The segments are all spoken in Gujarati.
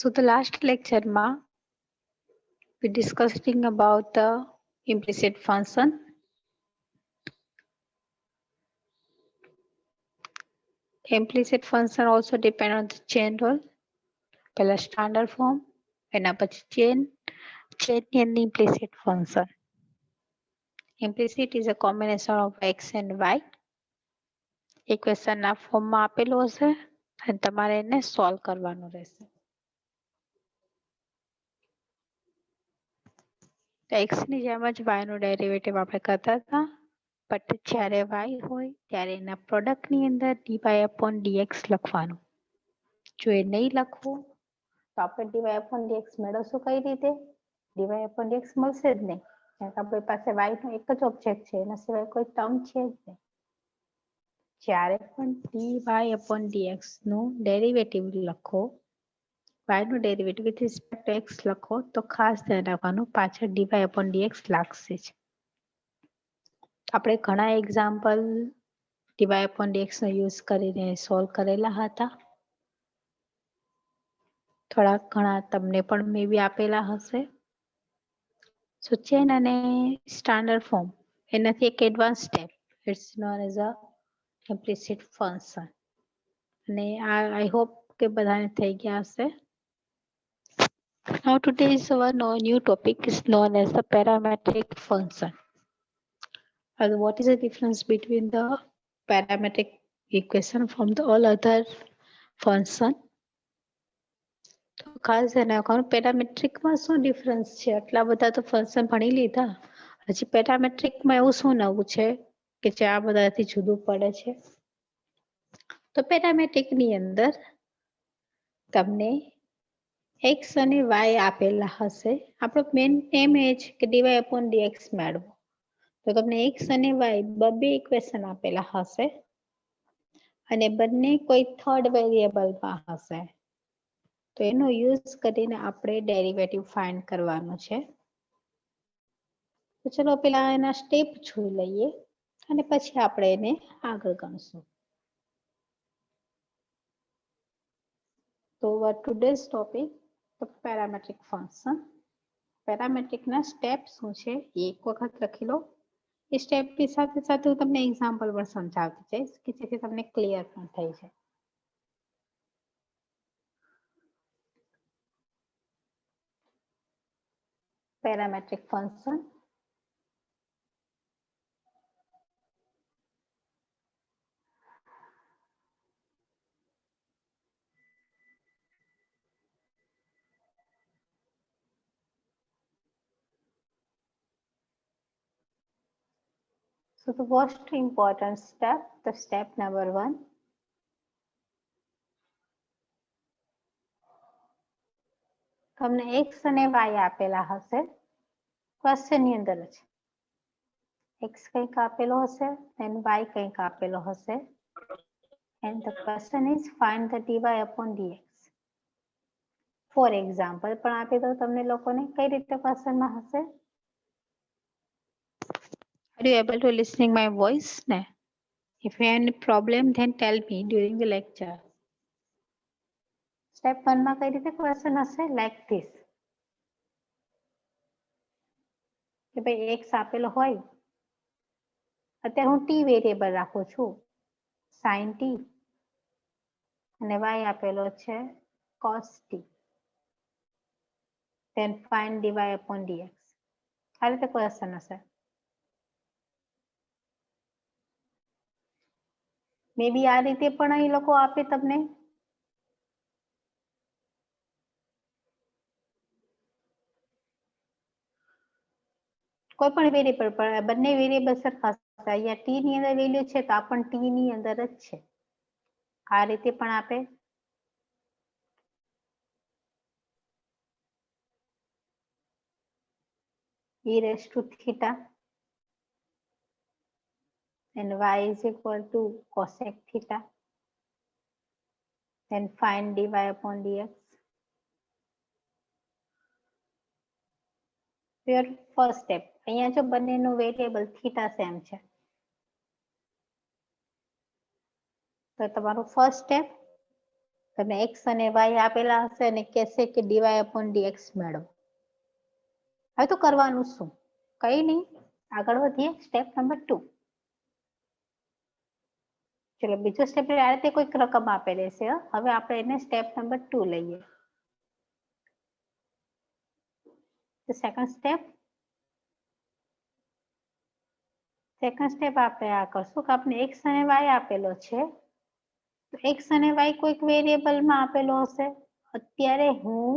So the last lecture we discussing about the implicit function. Implicit function also depend on the chain rule. પહેલા standard form એના પછી chain and implicit function. Implicit is a combination of x and y. ઇક્વેશનના ફોર્મમાં આપેલું હશે અને તમારે એને સોલ્વ કરવાનું રહેશે. x ની જેમ જ y નું ડેરિવેટિવ આપણે કરતા હતા, બટ જ્યારે y હોય ત્યારે એના પ્રોડક્ટની અંદર dy/dx લખવાનું. જો એ નહીં લખવું તો આપણે dy/dx મેળવશું કઈ રીતે? dy/dx મળશે જ નહીં, કારણ કે આપણી પાસે y નો એક જ ઓબ્જેક્ટ છે, એના સિવાય કોઈ ટર્મ છે જ નહીં. જ્યારે પણ dy/dx નું ડેરિવેટિવ લખો, y નું derivative with respect two x લખો તો ખાસ ધ્યાન રાખવાનું પાછળ dy/dx લાગશે જ. આપણે ઘણા એક્ઝામ્પલ dy/dx નો યુઝ કરીને સોલ્વ કરેલા હતા. થોડા ઘણા તમને પણ મે બી આપેલા હશે. સો ચેન અને સ્ટાન્ડર્ડ ફોર્મ એનાથી એક advance step, it's known as a implicit function. અને આઈ હોપ કે બધાને થઈ ગયા હશે. Now today's our new topic is known as the parametric function. And what is the difference between the parametric equation from the all other function? તો ખાસ ધ્યાન રાખવાનું પેરામેટ્રિકમાં શું ડિફરન્સ છે? આટલા બધા તો ફંક્શન ભણી લીધા, હજી પેરામેટ્રિકમાં એવું શું નવું છે કે જે આ બધાથી જુદું પડે છે? તો પેરામેટ્રિકની અંદર તમને x અને y આપેલા હશે. આપણો મેઇન એમ એ છે કે dy/dx મેળવો. તો તમને x અને y બે ઇક્વેશન આપેલા હશે અને બંને કોઈ થર્ડ વેરિયેબલમાં હશે. તો એનો યુઝ કરીને આપણે ડેરિવેટિવ ફાઇન્ડ કરવાનું છે. તો ચલો પેલા એના સ્ટેપ જોઈ લઈએ અને પછી આપણે એને આગળ ગણશું. તો today's topic the parametric function. પેરામેટ્રિકના સ્ટેપ શું છે એ એક વખત લખી લો. એ સ્ટેપની સાથે સાથે હું તમને એક્ઝામ્પલ પણ સમજાવતી જઈશ કે જેથી તમને ક્લિયર પણ થઈ જાય. Parametric function. So the most important step, the step number 1. તમને x અને y આપેલા હશે ક્વેશ્ચનની અંદર જ. x કંઈક આપેલો હશે and y કંઈક આપેલો હશે. And the question is find the dy/dx. For example પણ આપી દો તમને લોકોને કઈ રીતે ક્વેશ્ચનમાં હશે? Are you able to listening my voice? Ne? If you have any problem then tell me during the lecture. Step 1 માં કઈ રીતે ક્વેશ્ચન હશે? Like this. કે ભાઈ x આપેલો હોય, અત્યારે હું t વેરિયેબલ રાખું છું sin t અને y આપેલો છે cos t. Then find dy/dx. આ રીતે ક્વેશ્ચન હશે. મે બી આ રીતે પણ અહીં લોકો આપે તમને. કોઈ પણ વેરિયેબલ પણ બંને વેરિયેબલ સરખા હશે. અહીંયા t ની અંદર વેલ્યુ છે તો આ પણ t ની અંદર જ છે. આ રીતે પણ આપે. e raised to theta and y is equal to cosec theta. Then find dy/dx. Your first step. અહીંયા જો બંનેનું વેરિયેબલ થીટા સેમ છે તો તમારું ફર્સ્ટ સ્ટેપ તમને x અને y આપેલા હશે અને કહેશે કે dy upon dx મેળવો. હવે તો કરવાનું શું? કઈ નહીં, આગળ વધીએ સ્ટેપ નંબર 2. ચલો બીજો સ્ટેપ આ રીતે કોઈક રકમ આપેલી છે. હવે આપણે એને સ્ટેપ નંબર 2 લઈએ. સેકન્ડ સ્ટેપ આપણે આ કરશું કે આપણે x અને y આપેલો છે, તો x અને y કોઈક વેરિયેબલમાં આપેલો હશે. અત્યારે હું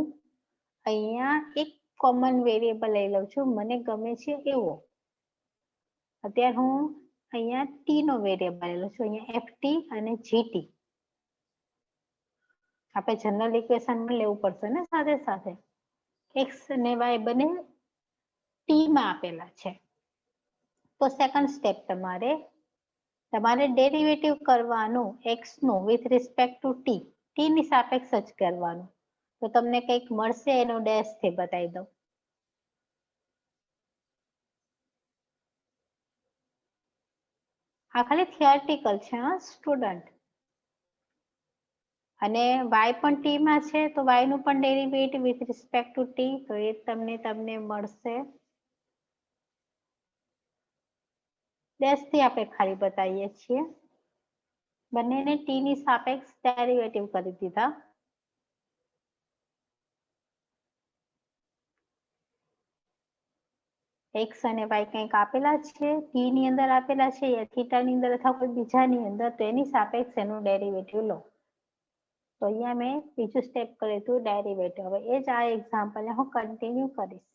અહીંયા એક કોમન વેરિયેબલ લઈ લઉં છું, મને ગમે છે એવો. અત્યારે હું અહીંયા t નો વેરિયેબલ લઈ લઉં છું, અહીંયા ft અને gt. આપણે જનરલ ઇક્વેશનમાં લેવું પડશે ને સાથે સાથે. x અને y બંને t માં આપેલા છે. તો સેકન્ડ સ્ટેપ તમારે ડેરિવેટિવ કરવાનું x નું વિથ રિસ્પેક્ટ ટુ t ની સાપેક્ષ જ કરવાનું. તો તમને કંઈક મળશે એનું ડેશ થી બતાવી દઉં. આ ખાલી થિયરિટિકલ છે સ્ટુડન્ટ. અને y પણ t માં છે, તો y નું પણ derivative with respect two t, તો એ તમને મળશે. ડેશ થી આપણે ખાલી બતાવીએ છીએ. બંનેને t ની સાપેક્ષ ડેરિવેટિવ કરી દીધા. x અને y કંઈક આપેલા છે, t ની અંદર આપેલા છે, યા થીટા ની અંદર અથવા કોઈ બીજાની અંદર, તો એની સાપેક્ષ એનું ડેરિવેટિવ લો. તો અહીંયા મેં બીજું સ્ટેપ કર્યું હતું ડેરિવેટિવ. હવે એ જ આ એક્ઝામ્પલ હું કન્ટિન્યુ કરીશ.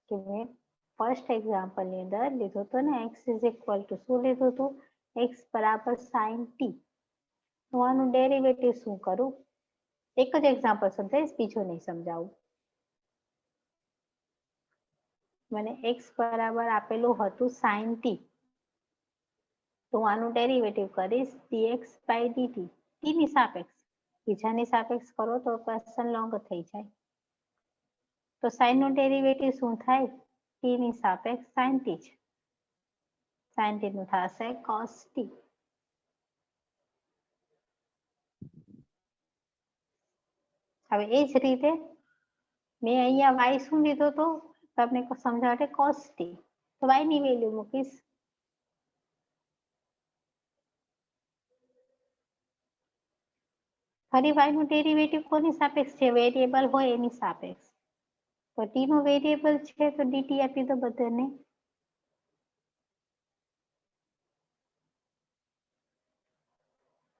કે મેં ફર્સ્ટ એક્ઝામ્પલ ની અંદર લીધું હતું ને x ઇઝ ઇક્વલ ટુ શું લીધું હતું? x બરાબર sin t. હું આનું ડેરિવેટિવ શું કરું? એક જ એક્ઝામ્પલ સમજાવીશ, બીજું નહીં સમજાવું. મને x બરાબર આપેલું હતું sin t. તો હું આનું ડેરિવેટિવ કરીશ dx by dt. t ની સાપેક્ષ. બીજાની સાપેક્ષ કરો તો ક્વેશ્ચન લોંગ થઈ જાય. તો sin નું ડેરિવેટિવ શું થાય? t ની સાપેક્ષ sin t જ. sin t નું થશે cos t. હવે એ જ રીતે મેં અહીંયા y શું લીધો હતો? તમને સમજાવટે cos t. તો y ની વેલ્યુ મૂકીશ. ફરી y નું ડેરિવેટિવ કોની સાપેક્ષ છે? વેરિયેબલ હોય એની સાપેક્ષ. તો t નો વેરિયેબલ છે તો dt આપી દો બધાને.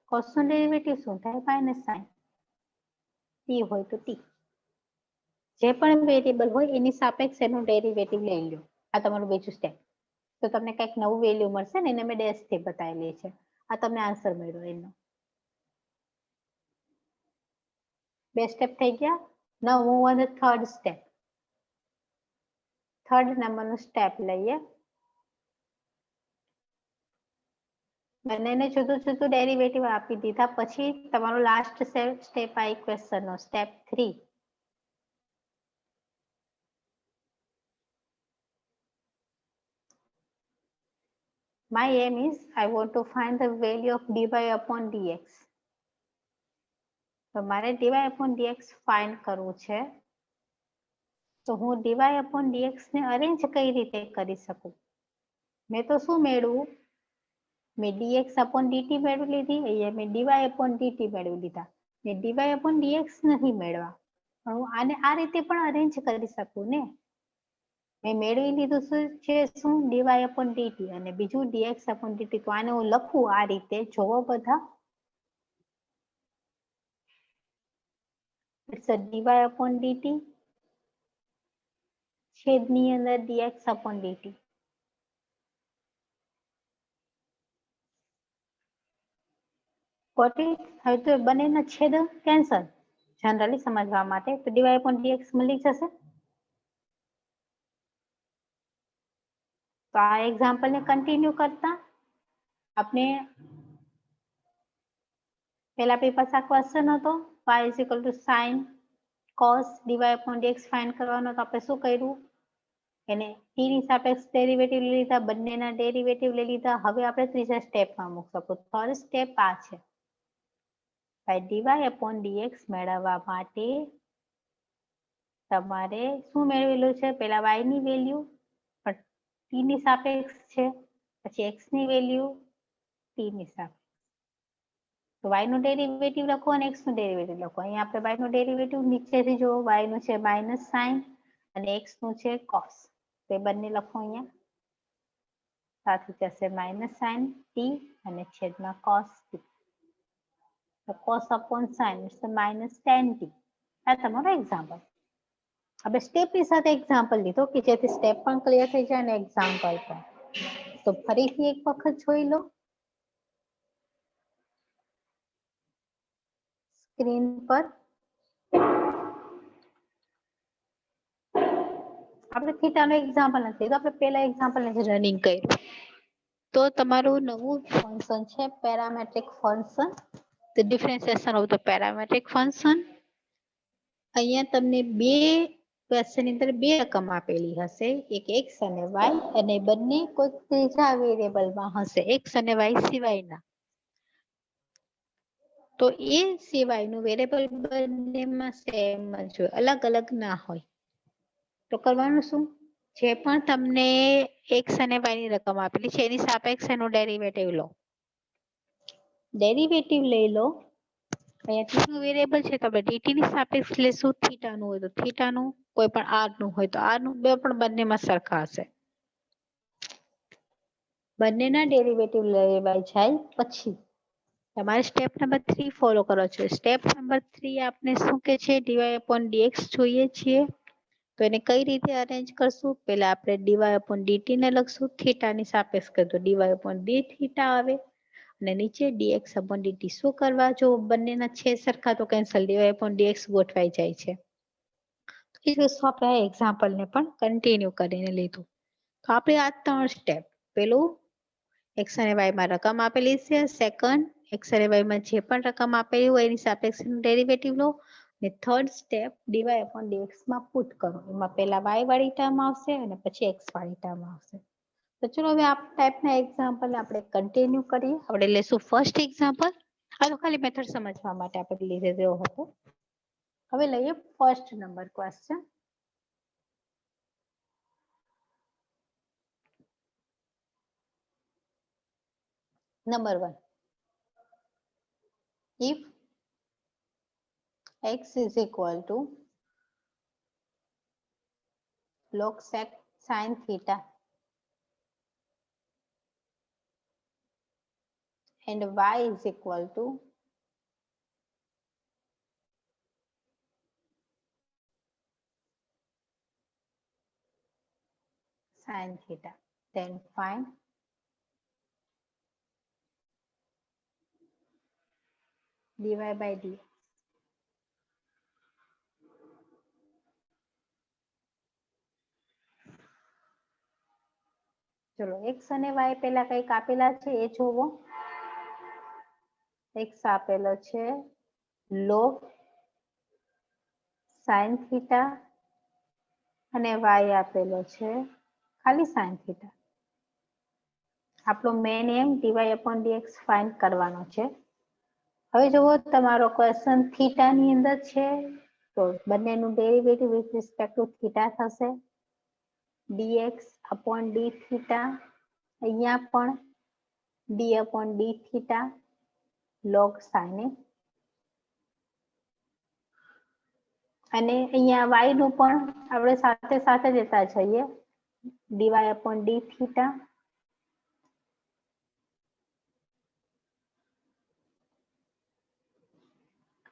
cos નું ડેરિવેટિવ શું થાય? Minus sign. t હોય તો t. જે પણ વેરિયેબલ હોય એની સાપેક્ષ એનું ડેરિવેટિવ લઈ લો. આ તમારું બીજું સ્ટેપ. તો તમને કંઈક નવું વેલ્યુ મળશે ને, એને મેં ડેશ થી બતાવેલી છે. આ તમને આન્સર મળ્યો એનો. બે સ્ટેપ થઈ ગયા. Now move on the third step. Third નંબરનું સ્ટેપ લઈએ. બંનેને જુદું જુદું ડેરિવેટિવ આપી દીધા પછી તમારો લાસ્ટ સ્ટેપ આ ઇક્વેશનનો step 3. My aim is I want to find the value of dy upon dx. તો મારે dy upon dx ફાઇન્ડ કરવું છે. તો હું dy upon dx ને અરેન્જ કઈ રીતે કરી શકું? મેં તો શું મેળવું? મેં dx upon dt મેળવી લીધી, અહીંયા મેં dy upon dt મેળવી લીધા. મેં dy upon dx નહીં મેળવા. પણ હું આને આ રીતે પણ અરેન્જ કરી શકું ને. મેં મેળવી લીધું છે શું? dy upon dt અને બીજું dx upon dt. તો આને હું લખું આ રીતે, જોવો બધા. It's a dy upon dt છેદની અંદર dx upon dt. Got it? હવે તો બંનેના છેદ કેન્સલ. જનરલી સમજવા માટે તો dy upon dx મળી જશે. તો આ એક્ઝામ્પલને કન્ટિન્યુ કરતા આપણે પહેલા આપણી પાસે આ ક્વેશ્ચન હતો y is equal to sin cos dy upon dx find કરવાનો. તો આપણે શું કર્યું? એને t ની સાપેક્ષ ડેરિવેટિવ લઈ લીધા, બંનેના ડેરિવેટિવ લઈ લીધા. હવે આપણે ત્રીજા સ્ટેપમાં મૂકશું. થર્ડ સ્ટેપ આ છે. બાય ડીવાય અપોન ડીએક્સ મેળવવા માટે તમારે શું મેળવેલું છે? પેલા y ની વેલ્યુ પણ t ની સાપેક્ષ છે, પછી x ની વેલ્યુ t ની સાપેક્ષ. તો y નું ડેરિવેટિવ લખો અને x નું ડેરિવેટિવ લખો. અહીંયા આપણે y નું ડેરિવેટિવ નીચેથી જો y નું છે માઇનસ સાઇન અને x નું છે કોસ. તે બંને લખો અહીંયા. સાથે જશે માઇનસ સાઇન t અને છેદમાં કોસ t. તો cos upon sine it's minus tan t. આ તમારો એક્ઝામ્પલ. હવે સ્ટેપની સાથે એક્ઝામ્પલ લીધો કે જેથી સ્ટેપ પણ ક્લિયર થઈ જાય અને એક્ઝામ્પલ પણ. તો ફરીથી એક વખત જોઈ લો સ્ક્રીન પર. આપણે થીટાનો એક્ઝામ્પલ નથી લીધો, આપણે પહેલા એક્ઝામ્પલ નથી રનિંગ કર્યું. તો તમારું નવું ફંક્શન છે parametric function. The differentiation of the parametric function. અહીંયા તમને બે ક્વેશ્ચન ની અંદર બે રકમ આપેલી હશે, એક x અને y, અને બંને કોઈ ત્રીજા વેરિયેબલમાં હશે, x અને y સિવાયના. તો એ સિવાયનું વેરિયેબલ બંનેમાં સેમ જ હોય, અલગ અલગ ના હોય. તો કરવાનું શું? જે પણ તમને x અને y ની રકમ આપેલી છે એની સાપેક્ષ એનું ડેરિવેટિવ લો. ડેરિવેટિવ લઈ લો. અહીંયા t નું વેરિયેબલ છે તો આપણે dt ની સાપેક્ષ લેશું, થીટાનું હોય તો થીટાનું, કોઈ પણ r નું હોય તો r નું, બે પણ બંનેમાં સરખા હશે. બંનેના ડેરિવેટિવ લેવાય જાય પછી તમારે સ્ટેપ નંબર 3 ફોલો કરો છો. સ્ટેપ નંબર 3 આપને શું કે છે? dy upon dx જોઈએ છીએ. તો એને કઈ રીતે અરેન્જ કરશું? પહેલા આપણે dy upon dt ને લખશું, થીટાની સાપેક્ષ કરીએ તો dy upon d થીટા આવે, અને નીચે dx upon dt. શું કરવા? જો બંનેના છે સરખા તો કેન્સલ, dy upon dx ગોઠવાઈ જાય છે. એ વસ્તુ આપણે આ એક્ઝામ્પલને પણ કન્ટિન્યુ કરીને લીધું. તો આપણે આ 3 સ્ટેપ, પેલું x અને y માં રકમ આપેલી છે, સેકન્ડ x અને y માં જે પણ રકમ આપેલી હોય એની સાપેક્ષનું ડેરિવેટિવ લો, અને third step dy upon dx માં પુટ કરો. એમાં પહેલા y વાળી ટર્મ આવશે અને પછી x વાળી ટર્મ આવશે. તો ચલો હવે આ ટાઈપના એક્ઝામ્પલ આપણે કન્ટિન્યુ કરીએ. આપણે લેશું ફર્સ્ટ એક્ઝામ્પલ. આ તો ખાલી મેથડ સમજવા માટે આપણે લીધેલો હતો. હવે લઈએ first number question. Number 1. If x is equal to log sec sin theta and y is equal to sin theta, then find dy by dx. ચલો x અને y પહેલા કંઈક આપેલા છે એ જોવો. x આપેલો છે log sin theta અને y આપેલો છે ખાલી sin theta. આપણો મેઇન એમ dy upon dx ફાઇન્ડ કરવાનો છે. હવે જુઓ તમારો ક્વેશ્ચન થીટા ની અંદર છે તો બંનેનું derivative with respect to theta થશે. dx upon d theta, અહીંયા પણ d upon d theta log sin a, અને અહીંયા y નું પણ આપણે સાથે સાથે લેતા જઈએ, dy upon d theta.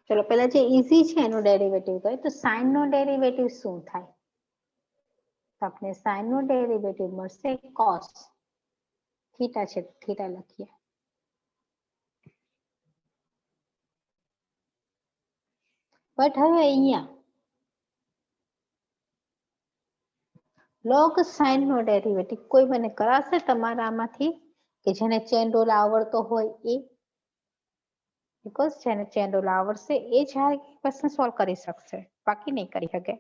ચલો પહેલા જે ઈઝી છે એનું ડેરિવેટિવ કરીએ. તો સાઇન નો ડેરિવેટિવ શું થાય? તો આપણે સાઇન નો ડેરિવેટિવ મળશે cos. થીટા છે થીટા લખીએ. બટ હવે અહીંયા log sin નો ડેરિવેટિવ કોઈ મને કરાશે તમારામાંથી કે જેને ચેન રૂલ આવડતો હોય એ? બીકોઝ જેને ચેન રૂલ આવડશે એ જ આ ક્વેશ્ચન સોલ્વ કરી શકશે, બાકી નહીં કરી શકે.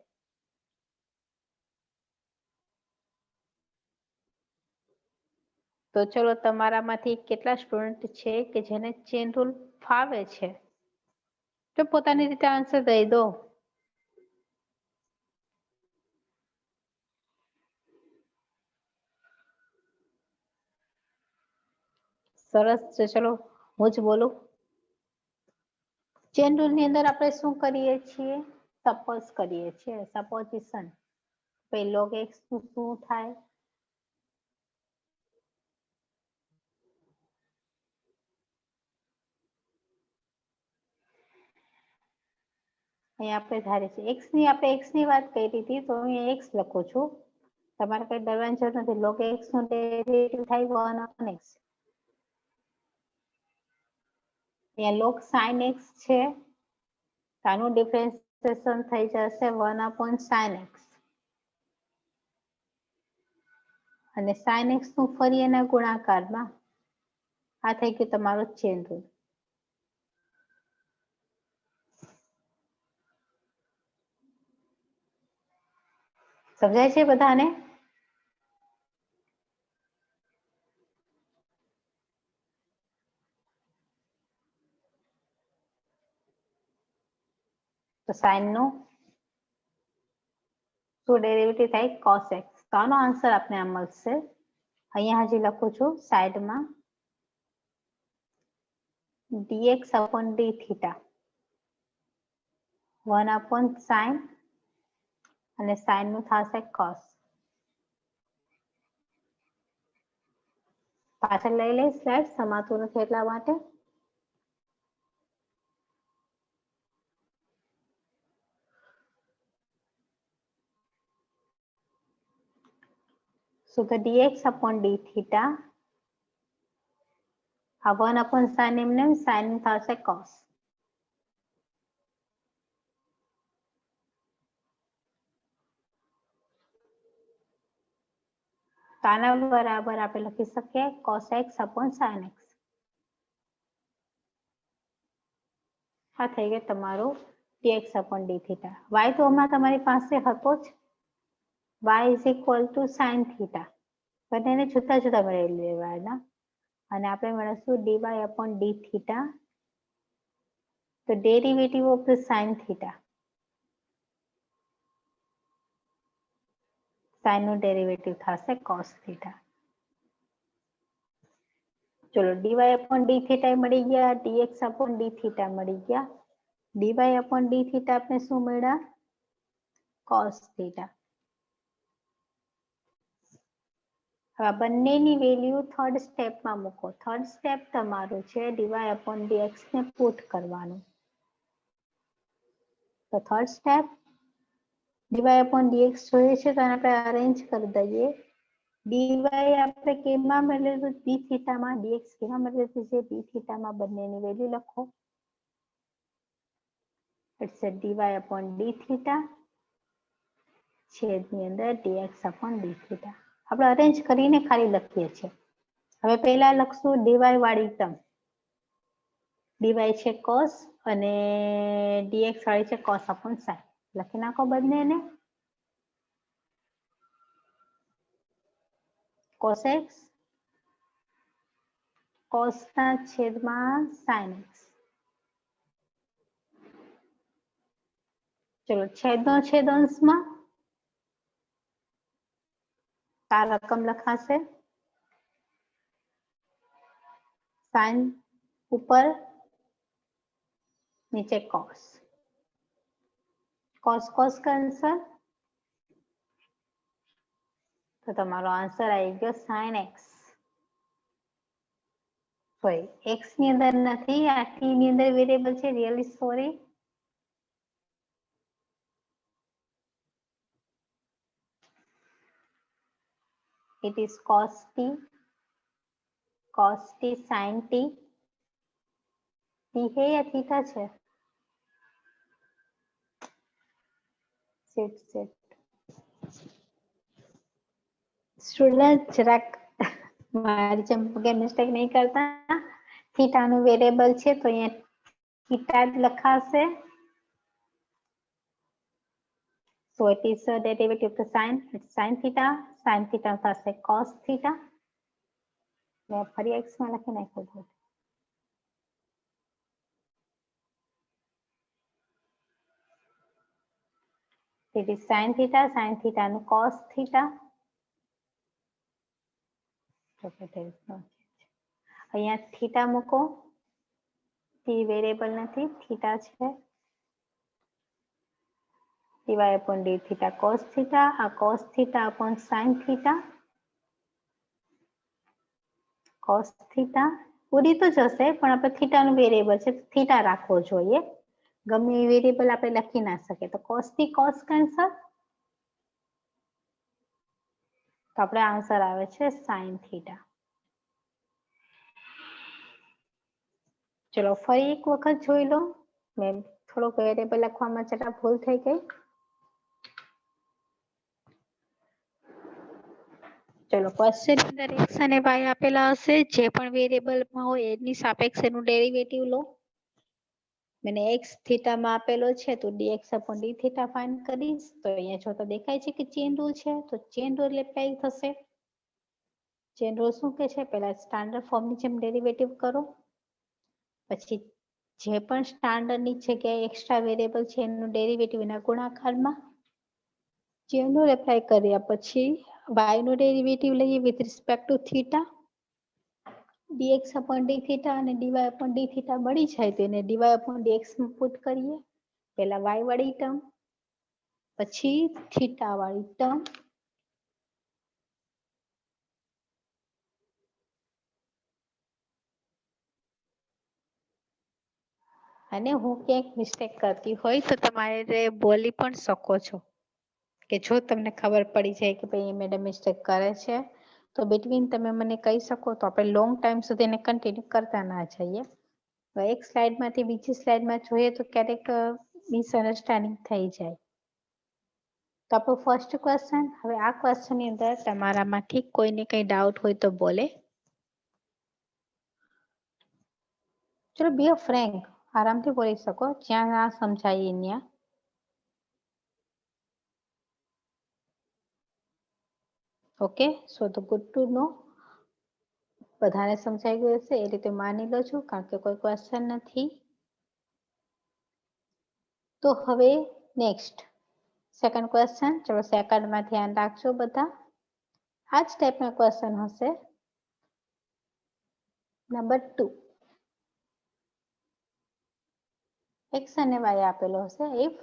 તો ચલો તમારામાંથી કેટલા સ્ટુડન્ટ છે કે જેને ચેન રૂલ ફાવે છે? તો પોતાની રીતે આન્સર દઈ દો. સરસ છે. ચલો હું જ બોલું. ચેન રૂલ ની અંદર આપણે શું કરીએ છીએ? સપોઝ કરીએ છીએ. સપોઝિશન. log x નું શું થાય? અહીંયા આપણે ધારીએ છીએ આપણે x ની વાત કરી હતી તો અહીંયા x લખું છું. તમારે કઈ ડરવાની જરૂર નથી. log x નું ડેરિવેટિવ થાય 1 x. અહીંયા log sin x છે. આનું ડિફરન્શિએશન થઈ જશે 1/sin x. અને sin x નું ફરી એના ગુણાકારમાં. આ થઈ ગયું તમારો ચેન રૂલ. સમજાય છે બધાને? તો sin નું શું ડેરિવેટિવ થાય? cos x. તો આનો આન્સર આપને આ મળશે. અહીંયા હજી લખું છું સાઈડમાં dx upon d theta 1/sin અને sin નું થશે cos. પાછળ લઈ લઈ સ્લાઇડ, સમાતું નથી એટલા માટે. So the dx upon d theta આ 1/sin એમને sin થશે cos. તો આના બરાબર આપણે લખી શકીએ cos x upon sin x. આ થઈ ગયું તમારું dx upon d theta. y તો હમણાં તમારી પાસે હતો જ. y is equal to sin theta. બંનેને જુદા જુદા મેળવી લેવાના. અને આપણે મેળવીશું dy upon d theta. તો derivative of the sin theta. sin નું ડેરિવેટિવ થશે cos theta. ચલો dy upon d theta મળી ગયા, dx upon d theta મળી ગયા. dy upon d theta આપણે શું મળ્યા? cos theta. હવે બંનેની વેલ્યુ થર્ડ સ્ટેપમાં મૂકો. થર્ડ સ્ટેપ તમારું છે dy upon dx ને પુટ કરવાનું. તો third step dy upon dx જોઈએ છે તો આપણે અરેન્જ કરી દઈએ. dy આપણે કેમાં મેળવેલું? d theta માં. dx કેમાં મેળવેલું છે? d theta માં. બંનેની વેલ્યુ લખો. એટલે dy upon d theta છેદની અંદર dx upon d theta. આપણે અરેન્જ કરીને ખાલી લખીએ છીએ. હવે પહેલા લખશું dy વાળી ટર્મ. dy છે cos અને dx વાળી છે cos upon sin. લખી નાખો બંનેને. cos x cos ના છેદમાં sin x. ચલો છેદનો છેદ અંશમાં આ રકમ લખાશે. sin ઉપર નીચે cos. cos cos cancel. તો તમારો આન્સર આવી ગયો sin x. સોરી x ની અંદર નથી, આ t ની અંદર વેરિયેબલ છે. Really sorry. it is cos t sin t. t है या थीटा છે? સ્ટુડન્ટ જરાક મારી જેમ મિસ્ટેક નહીં કરતા. થીટા નું વેરિયેબલ છે તો અહીંયા થીટા જ લખાશે. So it is a derivative of sin. It's sin theta. Sin theta થશે cos theta. મેં ફરી x માં લખી નાખ્યું. It is sin theta નું cos theta. અહીંયા થીટા મૂકો, t વેરિયેબલ નથી, થીટા છે. dy upon d theta cos theta, આ cos theta upon sin theta. cos theta ઉડી તો જશે પણ આપણે થીટાનું વેરિયેબલ છે, થીટા રાખવો જોઈએ. ગમે એ વેરિયેબલ આપણે લખી ના શકીએ. તો cos થી cos કેન્સલ, તો આપણે આન્સર આવે છે sin theta. ચલો ફરી એક વખત જોઈ લો. મેં થોડોક વેરિયેબલ લખવામાં જરા ભૂલ થઈ ગઈ. ચલો ક્વેશ્ચન અંદર x અને y આપેલા હશે, જે પણ વેરિયેબલમાં હોય એની સાપેક્ષ એનું ડેરિવેટિવ લો. મને x થીટામાં આપેલો છે તો dx upon d theta find કરીશ. તો અહીંયા જો તો દેખાય છે કે ચેન રૂલ છે, તો ચેન રૂલ એપ્લાય થશે. ચેન રૂલ શું કે છે? પહેલા સ્ટાન્ડર્ડ ફોર્મની જેમ ડેરિવેટિવ કરો, પછી જે પણ સ્ટાન્ડર્ડની જગ્યાએ એક્સ્ટ્રા વેરિયેબલ છે એનું ડેરિવેટિવ એના ગુણાકારમાં. ચેન રૂલ એપ્લાય કર્યા પછી y નું ડેરિવેટિવ લઈએ with respect to theta. dx upon d theta અને dy upon d theta મળી જાય તો એને dy upon dx માં પુટ કરીએ. પહેલા y વાળી ટર્મ, પછી થીટા વાળી ટર્મ. અને હું ક્યાંક મિસ્ટેક કરતી હોય તો તમારે બોલી પણ શકો છો, કે જો તમને ખબર પડી જાય કે ભાઈ મેડમ મિસ્ટેક કરે છે તો બિટવીન તમે મને કહી શકો, તો આપણે લોંગ ટાઈમ સુધી એને કન્ટિન્યુ કરતા ના જઈએ. એક સ્લાઇડમાંથી બીજી સ્લાઇડમાં જોઈએ તો ક્યારેક મિસઅન્ડરસ્ટેન્ડિંગ થઈ જાય. તો આપણો ફર્સ્ટ ક્વેશ્ચન. હવે આ ક્વેશ્ચનની અંદર તમારામાંથી કોઈને કંઈ ડાઉટ હોય તો બોલે. ચલો બી અ ફ્રેન્ક, આરામથી બોલી શકો, જ્યાં ના સમજાય ત્યાં. ઓકે, સો તો ગુડ ટુ નો. બધાને સમજાઈ ગયું હશે એ રીતે માની લો છું, કારણ કે કોઈ ક્વેશ્ચન નથી. તો હવે નેક્સ્ટ સેકન્ડ ક્વેશ્ચન. ચલો સેકન્ડમાં ધ્યાન રાખજો બધા. આ જ ટાઈપનો ક્વેશ્ચન હશે. નંબર 2. x અને y આપેલો હશે. If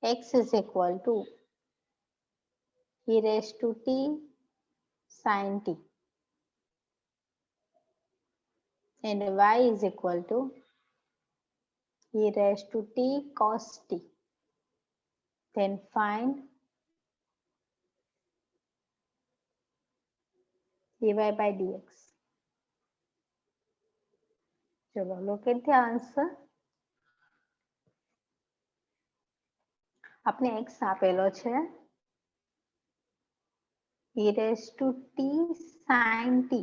x is equal to e raised to t sin t and y is equal to e raised to t cos t, then find dy by dx. ચલો look at the answer. આપણે x આપેલો છે e raised to t sin t.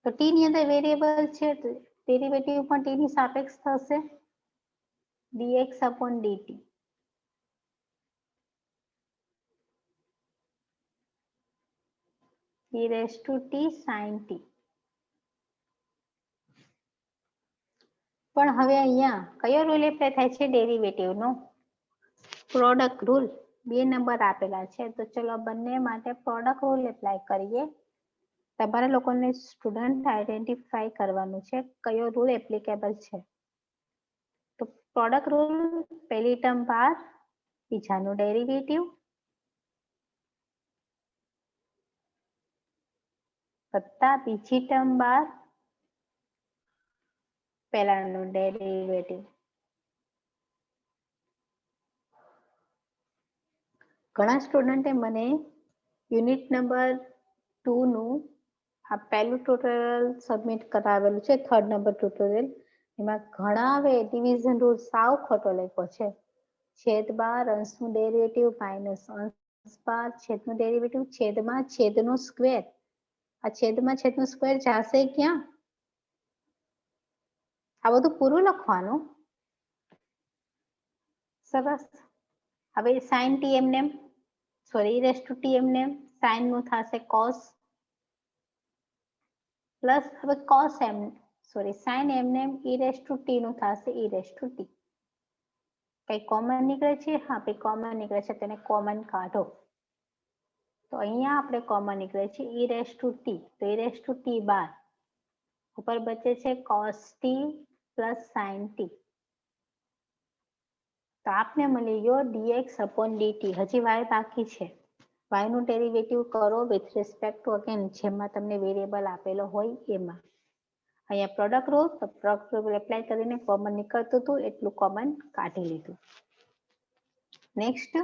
તો t ની અંદર વેરિયેબલ છે તો ડેરિવેટિવ પણ t ની સાપેક્ષ થશે, dx upon dt. e raised to t sin t. પણ હવે અહીંયા કયો રૂલ એપ્લાય થાય છે? ડેરિવેટિવનો પ્રોડક્ટ રૂલ. 2 નંબર આપેલા છે તો ચલો બંને માટે પ્રોડક્ટ રૂલ એપ્લાય કરીએ. તમારા લોકોને સ્ટુડન્ટ આઈડેન્ટિફાઈ કરવાનું છે કયો રૂલ એપ્લિકેબલ છે. તો પ્રોડક્ટ રૂલ, પહેલી ટર્મ બાર, બીજાનું ડેરિવેટિવ વત્તા બીજી ટર્મ બાર, પહેલાનું ડેરિવેટિવ. ઘણા સ્ટુડન્ટે મને યુનિટ નંબર 2 નું આ પહેલું ટ્યુટોરિયલ સબમિટ કરાવેલું છે, 3rd નંબર ટ્યુટોરિયલ. એમાં ઘણા હવે ડિવિઝન રૂલ સાવ ખોટો લખ્યો છે. છેદ બાર, અંશનું ડેરિવેટિવ માઇનસ અંશ બાર, છેદનું ડેરિવેટિવ છેદમાં છેદનું સ્ક્વેર. આ છેદમાં છેદનું સ્ક્વેર જશે ક્યાં? આ બધું પૂરું લખવાનું. સરસ. હવે sin t એમને sorry e raised to t એમને sin નું થશે cos, પ્લસ હવે cos એમ સોરી sin એમને e raised to t નું થશે e raised to t. કઈ કોમન નીકળે છે? હા કઈ કોમન નીકળે છે, તેને કોમન કાઢો. તો અહીંયા આપણે કોમન નીકળે છે e રેસ ટુ ટી, તો e રેસ ટુ ટી બાર ઉપર બચે છે cos t plus sin t. તો આપને મળી ગયો dx upon dt. હજી y બાકી છે. y નું ડેરિવેટિવ કરો વિથ રિસ્પેક્ટ ટુ અગેન જેમાં તમને વેરિયેબલ આપેલો હોય એમાં. અહીંયા પ્રોડક્ટ રૂલ, તો પ્રોડક્ટ રૂલ એપ્લાય કરીને કોમન નીકળતું હતું એટલું કોમન કાઢી લીધું. નેક્સ્ટ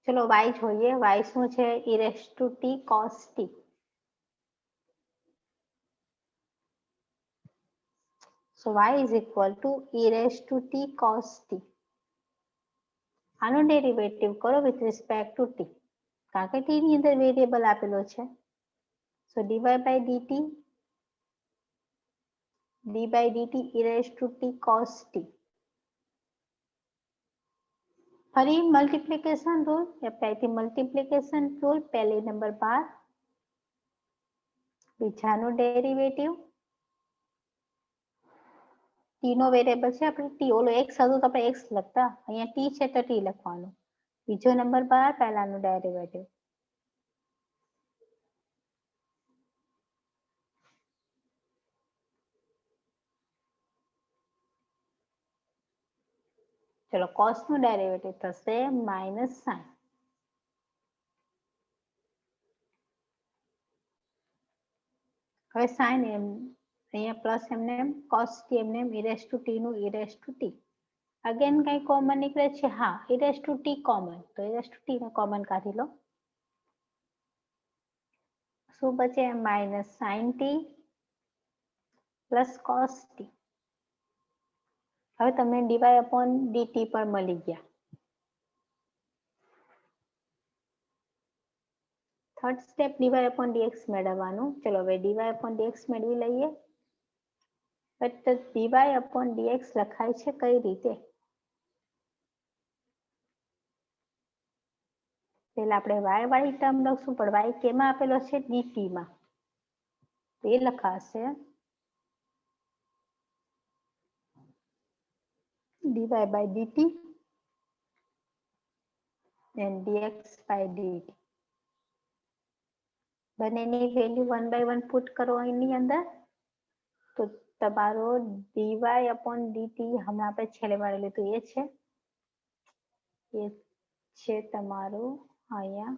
ચલો y જોઈએ. y શું છે? e raise to T cos t. So y is equal to e raised to t cos t. આનો ડેરિવેટિવ કરો વિથ રિસ્પેક્ટ ટુ t, કારણ કે t ની અંદર વેરિયેબલ આપેલો છે. સો dy by dt e raised to t cos t. ફરી મલ્ટીપ્લિકેશન રૂલ એપ્લાય થી મલ્ટીપ્લિકેશન રૂલ પહેલી નંબર બાર, બીજાનું ડેરિવેટિવ t નો વેરિયેબલ છે આપણે t, ઓલો x હતું તો આપણે x લખતા, અહીંયા t છે તો t લખવાનું. બીજો નંબર બાર, પહેલાનું ડેરિવેટિવ. ચલો cos નું ડેરિવેટિવ થશે માઇનસ સાઇન. હવે સાઇન એમ અહીંયા પ્લસ એમને એમ, cos t એમને એમ, e રેસ ટુ t નું e raise to t. Again કઈ કોમન નીકળે છે? હા e raise to t common, તો e રેસ ટુ t ને કોમન કાઢી લો. શું બચે? Minus sign t plus cos t. હવે તમને dy upon dt પણ મળી ગયા. Third step dy upon dx મેળવવાનું. ચલો હવે dy upon dx મેળવી લઈએ. બટ dy upon dx લખાય છે કઈ રીતે? પહેલા આપણે y વાળી ટર્મ લખશું, પણ y કેમાં આપેલો છે? dt માં. તો એ લખાશે dy by dt and dx by dt. બંનેની વેલ્યુ 1 by 1 પુટ કરો એની અંદર, તો તમારો dy upon dt હમણાં આપણે છેલ્લે વાળી લીધું એ છે તમારું અહીંયા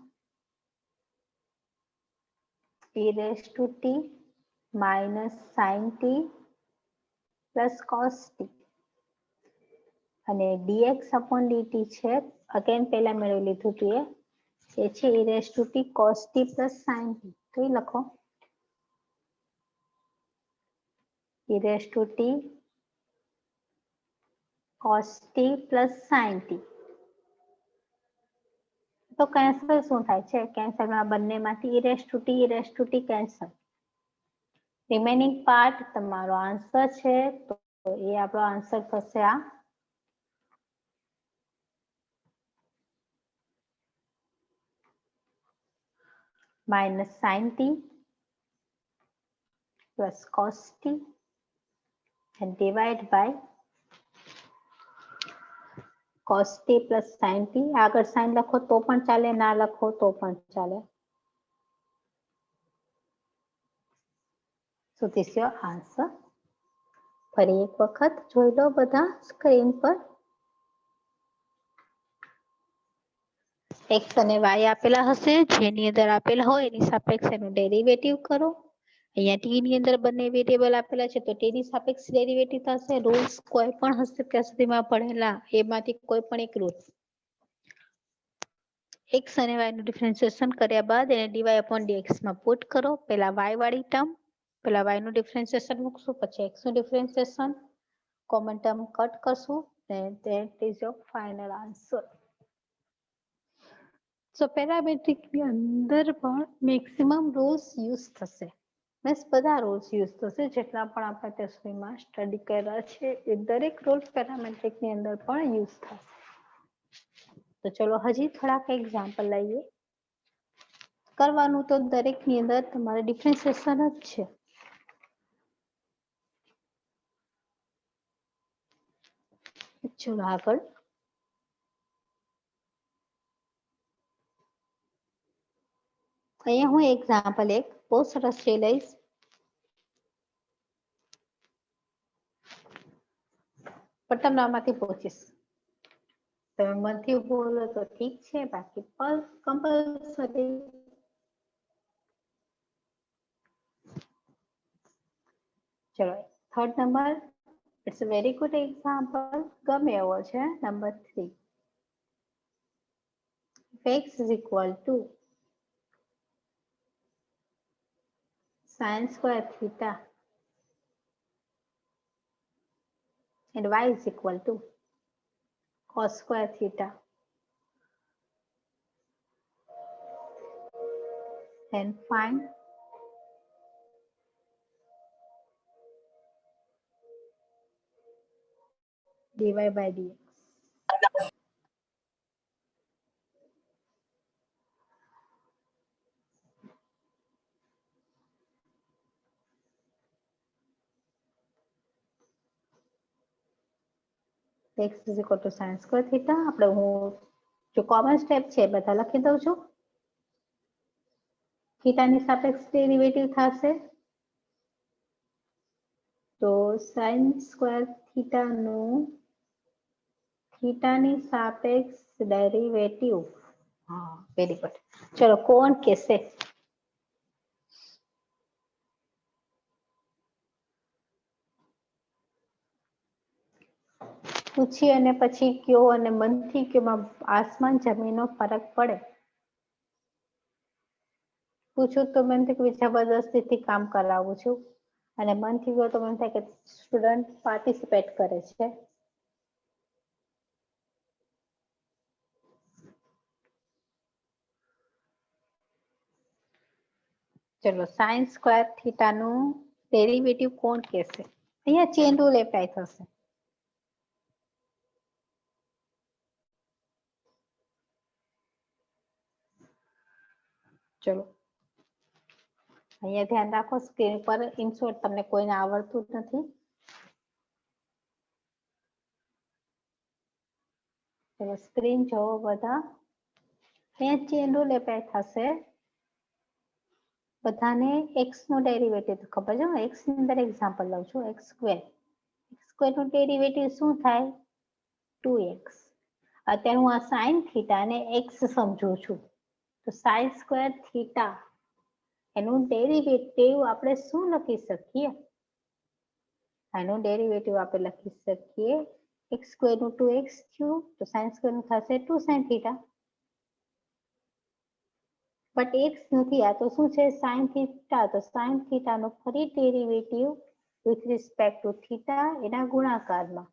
e raise to t minus sign t plus cos t. અને dx upon dt છે, અગેન પહેલા મેળવી લીધું હતું એ છે e raise to t cos t plus sin t. તો એ લખો e raise to t cos t plus sin t. તો કેન્સલ શું થાય છે? કેન્સલમાં બંનેમાંથી e raise to t cancel. Remaining part તમારો આન્સર છે, તો એ આપણો આન્સર થશે આ. minus sin t plus cos t and divide by cos t plus sin t. આગળ sin લખો તો પણ ચાલે, ના લખો તો પણ ચાલે. So this is your answer. ફરી એક વખત જોઈ લો બધા સ્ક્રીન પર. x અને y આપેલા હશે, જેની અંદર આપેલા હોય એની સાપેક્ષ એનું ડેરિવેટિવ કરો. અહીંયા t ની અંદર બંને વેરિયેબલ આપેલા છે તો t ની સાપેક્ષ ડેરિવેટિવ થશે. રૂલ્સ કોઈ પણ હશે ત્યાં સુધીમાં ભણેલા એમાંથી કોઈ પણ એક રૂલ. x અને y નું ડિફરન્શિએશન કર્યા બાદ એને dy upon dx માં પુટ કરો. પહેલા y વાળી ટર્મ, પહેલા y નું ડિફરન્શિએશન મૂકશું, પછી x નું ડિફરન્શિએશન, કોમન ટર્મ કટ કરશું, then that is your final answer. સો પેરામેટ્રિકની અંદર પણ મેક્સિમમ રૂલ્સ યુઝ થશે, મીન્સ બધા રૂલ્સ યુઝ થશે જેટલા પણ આપણે ત્યાં સુધીમાં સ્ટડી કર્યા છે એ દરેક રૂલ્સ પેરામેટ્રિકની અંદર પણ યુઝ થશે. તો ચલો હજી થોડાક એક્ઝામ્પલ લઈએ. કરવાનું તો દરેકની અંદર તમારે ડિફરન્શિએશન જ છે. ચલો આગળ. અહીંયા હું એક્ઝામ્પલ એક બહુ સરસ છે લઈશ. પણ તમને આમાંથી પૂછીશ. તમે મનથી બોલો તો ઠીક છે, બાકી પર કમ્પલસરી. ચલો third number, it's a very good example, ગમે એવો છે. Number 3, x is equal to sin square theta and y is equal to cos square theta and find dy by dx. x is equal to sin square theta. આપણે હું જો કોમન સ્ટેપ છે બધા લખી દઉં છું. થીટાની સાપેક્ષ ડેરિવેટિવ થશે તો sin સ્ક્વેર થીટાનું થીટાની સાપેક્ષ ડેરિવેટિવ. હા, વેરી ગુડ. ચલો કોણ કહેશે? પૂછી અને પછી કયો અને મનથી કયોમાં આસમાન જમીનનો ફરક પડે. પૂછું તો મને થાય કે જબરદસ્તીથી કામ કરાવું છું અને મનથી ગયો તો મને થાય કે સ્ટુડન્ટ પાર્ટિસિપેટ કરે છે. ચલો sin સ્ક્વેર થીટાનું ડેરિવેટિવ કોણ કહેશે? અહીંયા ચેન રૂલ એપ્લાય થશે. ચલો અહીંયા ધ્યાન રાખો, સ્ક્રીન પર ઇનશોર્ટ તમને કોઈને આવડતું નથી. ચલો સ્ક્રીન જોવો બધા. અહીંયા ચેન રૂલ એપ્લાય થશે. બધાને x નો ડેરિવેટિવ તો ખબર છે. x ની અંદર એક્ઝામ્પલ લઉં છું. x સ્ક્વેર નું ડેરિવેટિવ શું થાય? 2x. અત્યારે હું આ sin થીટા ને x સમજું છું તો sin સ્ક્વેર થીટા એનું ડેરિવેટિવ આપણે શું લખી શકીએ? એનું ડેરિવેટિવ આપણે લખી શકીએ x સ્ક્વેર નું 2x થયું તો sin સ્ક્વેર નું થશે 2 sin થીટા. બટ x નથી, આ તો શું છે? sin theta. તો sin થીટા નો ફરી derivative with respect to theta એના ગુણાકારમાં.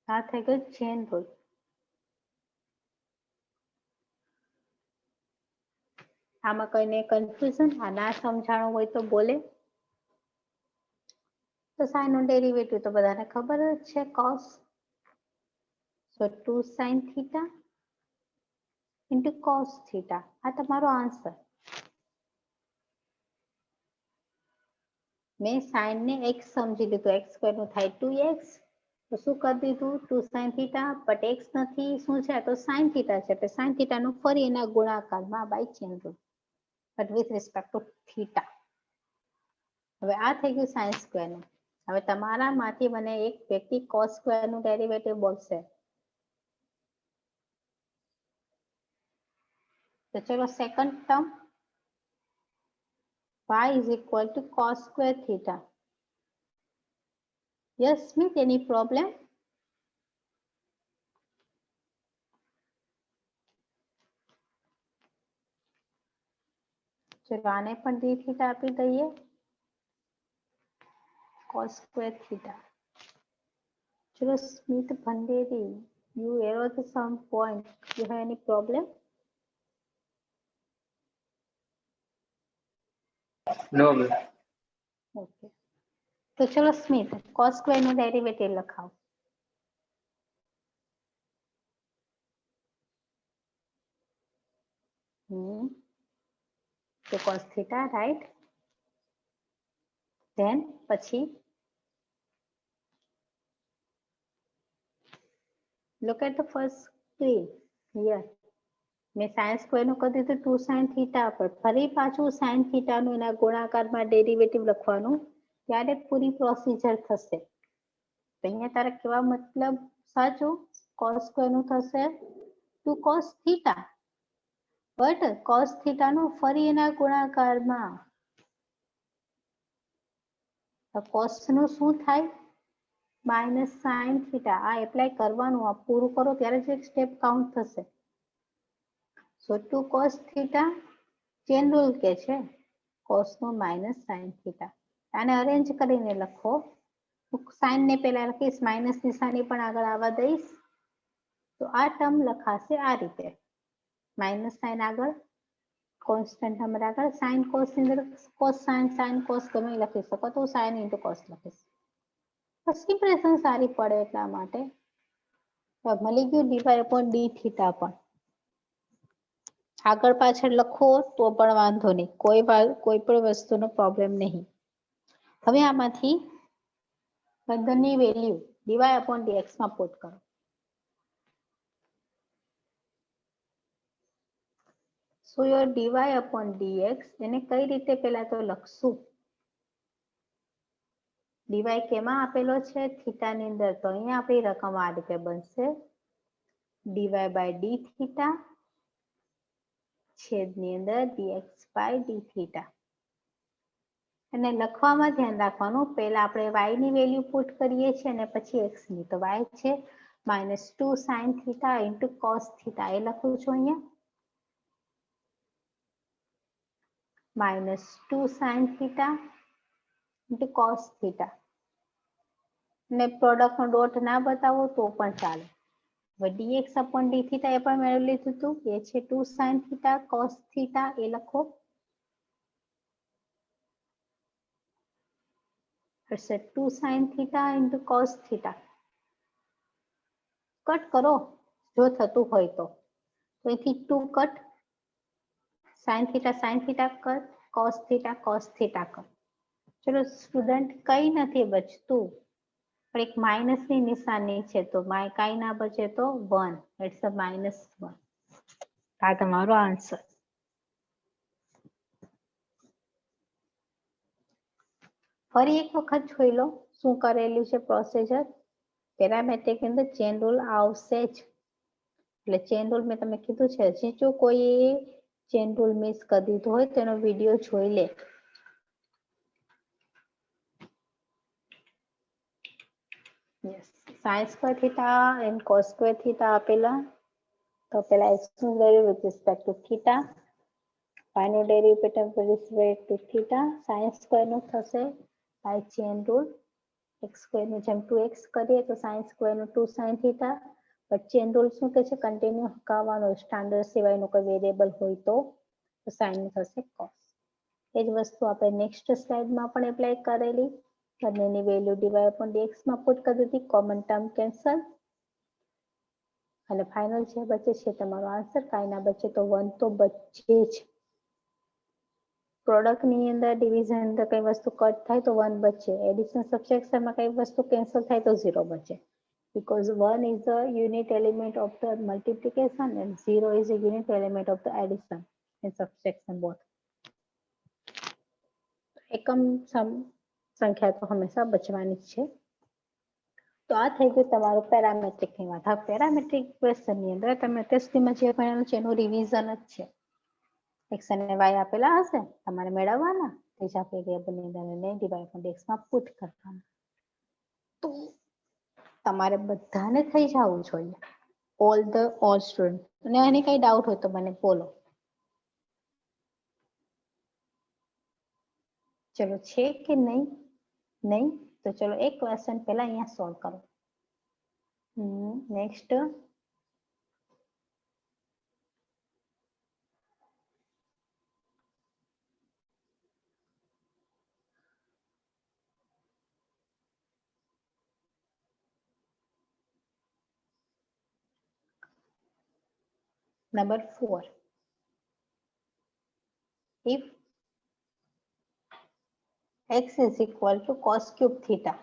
આ થઈ ગયું ચેન રૂલ. આમાં કોઈને કન્ફ્યુઝન ના સમજાણું હોય તો બોલે. તો sin નો ડેરિવેટિવ તો બધાને ખબર જ છે, cos. So 2 sin theta into cos theta. આ તમારો આન્સર. મેં sin ને x સમજી લીધું. x સ્ક્વેર નું થાય 2x. તો શું કરી દીધું? 2 sin theta. બટ x નથી, શું છે? તો sin theta છે. એટલે sin theta નું ફરી એના ગુણાકારમાં by chain rule. But with respect to theta. હવે આ થઈ ગયું sin સ્ક્વેર નું. હવે તમારામાંથી મને એક વ્યક્તિ cos સ્ક્વેર નું ડેરિવેટિવ બોલશે. તો ચલો second term y is equal to cos square theta. Yes, Smith, any problem? ચલો આને પણ d theta આપી દઈએ. cos square theta. ચલો Smith Bhanderi, you error to some point. You have any problem? No, ma'am. Okay. તો ચલો સ્મિત cos square નું ડેરિવેટિવ લખાવો. તો cos theta, right? Then પછી Look at the first screen here. મેં સાઇન સ્ક્વેર નું કરી દીધું 2 sin થીટા પર. ફરી પાછું sin થીટા નું એના ગુણાકારમાં ડેરિવેટિવ લખવાનું, ત્યારે પૂરી પ્રોસિજર થશે. તો અહીંયા તારે કેવા મતલબ સાચું, cos સ્ક્વેર નું થશે 2 cos theta, but cos theta નું ફરી એના ગુણાકારમાં. તો cos નું શું થાય, માઇનસ સાઇન થીટા. આ એપ્લાય કરવાનું, આ પૂરું કરો ત્યારે જ એક સ્ટેપ કાઉન્ટ થશે. સો 2 cos થીટા ચેન રૂલ કે છે, cos નું માઇનસ સાઇન થીટા. આને અરેન્જ કરીને લખો. સાઇન ને પહેલા લખીશ, માઇનસ નિશાની પણ આગળ આવવા દઈશ. તો આ ટર્મ લખાશે આ રીતે, માઇનસ સાઇન આગળ, કોન્સ્ટન્ટ નંબર આગળ, સાઇન કોસ ની અંદર કોસ સાઇન કોસ ગમે લખી શકો, તો સાઇન ઇન્ટુ કોસ લખીશ. પછી ઇમ્પ્રેશન સારી પડે એટલા માટે. મળી ગયું ડીવાય અપોન ડી થીટા. પણ આગળ પાછળ લખો તો પણ વાંધો નહીં, કોઈ પણ વસ્તુનો પ્રોબ્લેમ નહીં. હવે આમાંથી બધાની વેલ્યુ ડીવાય અપોન ડીએક્સ માં પુટ કરો. So your dy upon dx એને કઈ રીતે પહેલા તો લખશું. ડીવાય કેમાં આપેલો છે, થીટાની અંદર. તો અહીંયા આપણી રકમ આ રીતે બનશે, ડીવાય બાય ડી થીટા છેદની અંદર dx બાય ડી થીટા. અને લખવામાં ધ્યાન રાખવાનું, પહેલા આપણે y ની વેલ્યુ પુટ કરીએ છીએ અને પછી x ની. તો y છે -2 sin theta into cos theta, એ લખું છું અહીંયા, -2 sin theta into cos theta. ને પ્રોડક્ટ નો ડોટ ના બતાવો તો પણ ચાલે. હવે dx અપોન ડી થીટા એ પણ મેળવી લીધું હતું, એ છે 2 sin થીટા cos થીટા, એ લખો. એટલે 2 sin theta into cos theta. Cut કરો જો થતું હોય તો. અહીંથી 2 cut, sin theta cut, cos theta cut. ચલો સ્ટુડન્ટ, કઈ નથી બચતું, પણ એક માઇનસ ની નિશાની છે, તો કઈ ના બચે તો 1, ઇટ્સ અ -1. આ તમારો આન્સર. ફરી એક વખત જોઈ લો શું કરેલું છે પ્રોસિજર. પેરામેટ્રિક અંદર ચેન રૂલ આવશે જ, એટલે ચેન રૂલ મેં તમને કીધું છે. હજી જો કોઈ ચેન રૂલ મિસ કરી દીધો હોય તેનો વિડીયો જોઈ લે. sin square theta and cos square theta આપેલા. તો પેલા x નું derivative with respect to theta, y નું derivative with respect to theta, sin square નું થશે by chain rule. x square નું જેમ 2x કરીએ તો sin સ્ક્વેર નું 2 sin theta. But chain rule શું કહે છે, કન્ટિન્યુ હકાવવાનો, સ્ટાન્ડર્ડ સિવાયનો કોઈ વેરિયેબલ હોય તો sin નું થશે cos. એ જ વસ્તુ આપણે નેક્સ્ટ સ્લાઇડમાં પણ એપ્લાય કરેલી. બંનેની વેલ્યુ ડીવાય અપોન ડીએક્સ માં પુટ કરી દીધી, કોમન ટર્મ કેન્સલ, અને ફાઇનલ જે બચે છે તમારો આન્સર. કાંઈ ના બચે તો 1 તો બચે જ. પ્રોડક્ટની અંદર, ડિવિઝન અંદર કઈ વસ્તુ કટ થાય તો 1 બચે, એડિશન સબટ્રેક્શનમાં કઈ વસ્તુ કેન્સલ થાય તો 0 બચે. Because 1 is the unit element of the multiplication and 0 is a unit element of the addition and subtraction both. એકમ સંખ્યા તો હંમેશા બચવાની જ છે. તો આ થઈ ગયું તમારું પેરામેટ્રિકની વાત. હવે પેરામેટ્રિક ઇક્વેશનની અંદર તમે અત્યાર સુધીમાં જે ભણેલું છે એનું રિવિઝન જ છે. x અને y આપેલા હશે, તમારે મેળવવાના, ત્રીજા વેરિયેબલની અંદર એને ડીવાય અપોન ડીએક્સ માં પુટ કરવાના. તો તમારે બધાને થઈ જવું જોઈએ, ઓલ સ્ટુડન્ટ. અને એને કઈ ડાઉટ હોય તો મને બોલો. ચલો છે કે નહીં? નહીં તો ચલો એક ક્વેશ્ચન પહેલા અહીંયા સોલ્વ કરો. Next number 4. If x is equal to cos cube theta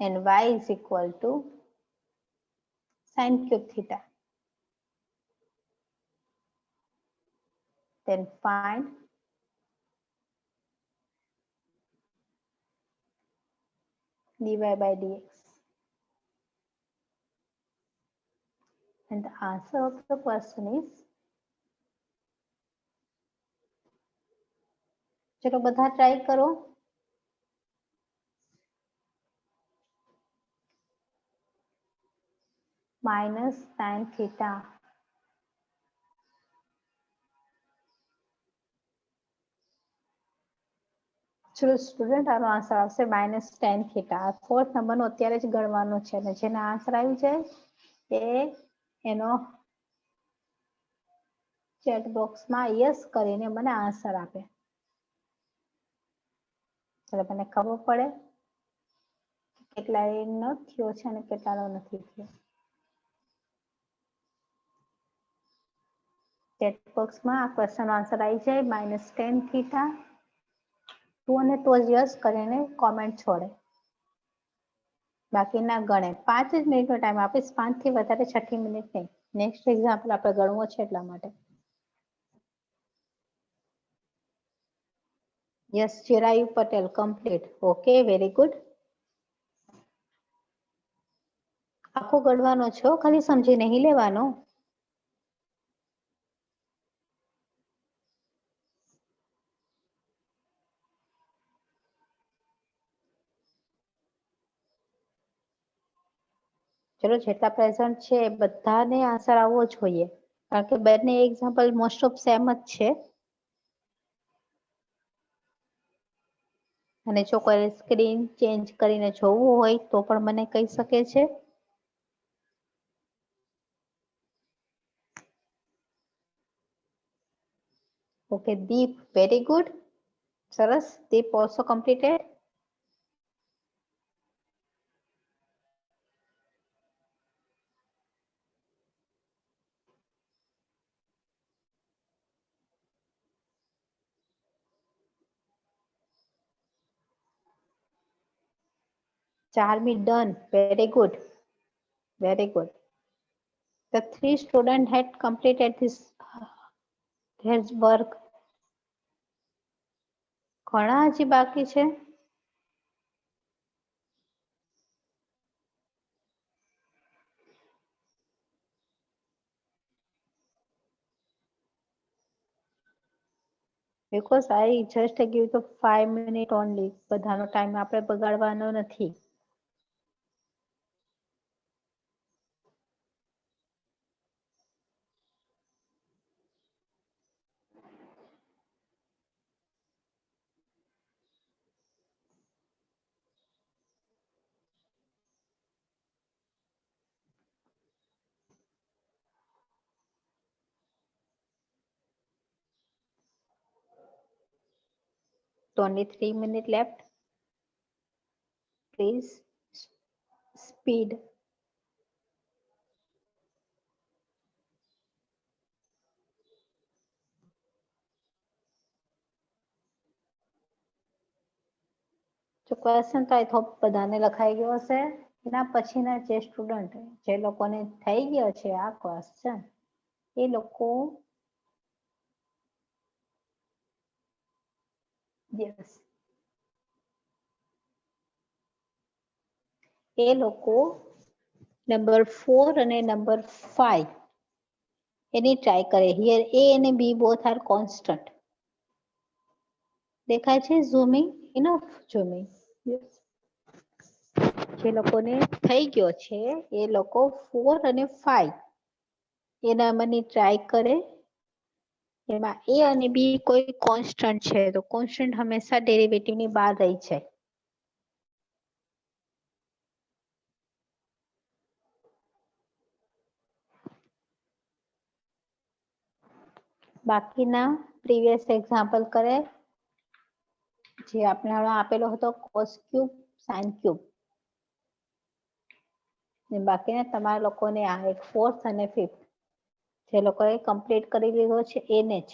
and y is equal to sin cube theta. Then find dy by dx. And the answer of the question is, चलो બધા ટ્રાય કરો. minus sin theta. ચલો સ્ટુડન્ટ આનો આન્સર આવશે માઇનસ ટેન થીટા. ફોર્થ નંબરનો અત્યારે જ ગણવાનો છે અને જેના આન્સર આવી જાય એ એનો ચેટ બોક્સમાં યસ કરીને મને આન્સર આપે. એટલે મને ખબર પડે કેટલાનો થયો છે અને કેટલાનો નથી થયો. ચેટ બોક્સમાં આ ક્વેશ્ચનનો આન્સર આવી જાય માઇનસ ટેન થીટા. તું અને તો જ યસ કરીને કોમેન્ટ છોડે, બાકી ના ગણે. 5 જ મિનિટનો ટાઈમ આપીશ, 5 થી વધારે 6 મિનિટ નહીં. નેક્સ્ટ એક્ઝામ્પલ આપણે ગણવો છે એટલા માટે. Yes Chirayu Patel complete. Okay very good. આખો ગણવાનો છો, ખાલી સમજી નહીં લેવાનો. ચલો જેટલા પ્રેઝન્ટ છે બધાને આન્સર આવવો જોઈએ, કારણ કે બંને એક્ઝામ્પલ મોસ્ટ ઓફ સેમ જ છે. અને જો કોઈ સ્ક્રીન ચેન્જ કરીને જોવું હોય તો પણ મને કહી શકે છે. Okay Deep very good. સરસ. Deep also completed. Charmi done. Very good. Very good. The 3 students had completed this their work. ઘણા હજી બાકી છે. Because I just give the 5 minutes only. બધાનો ટાઈમ આપણે બગાડવાનો નથી. Only 3 minutes left. Please speed. તો ક્વેશ્ચન તો આઈ હોપ બધાને લખાઈ ગયો હશે. એના પછીના જે સ્ટુડન્ટ જે લોકોને થઈ ગયો છે આ ક્વેશ્ચન એ લોકો યસ એ લોકો નંબર 4 અને નંબર 5 એની ટ્રાય કરે. હિયર એ અને બી બોથ આર કોન્સ્ટન્ટ. દેખાય છે ઝૂમિંગ? Enough zooming. યસ. જે લોકોને થઈ ગયો છે એ લોકો 4 અને 5 એના મને ટ્રાય કરે. એમાં એ અને બી કોઈ કોન્સ્ટન્ટ છે તો કોન્સ્ટન્ટ હંમેશા ડેરિવેટિવ ની બહાર રહી છે. બાકીના પ્રીવિયસ એક્ઝામ્પલ કરે જે આપણે આપેલો હતો કોસ ક્યુબ સાઇન ક્યુબ. બાકીના તમારા લોકોને આ એક 4th અને 5th જે લોકોએ કમ્પ્લીટ કરી લીધો છે એને જ.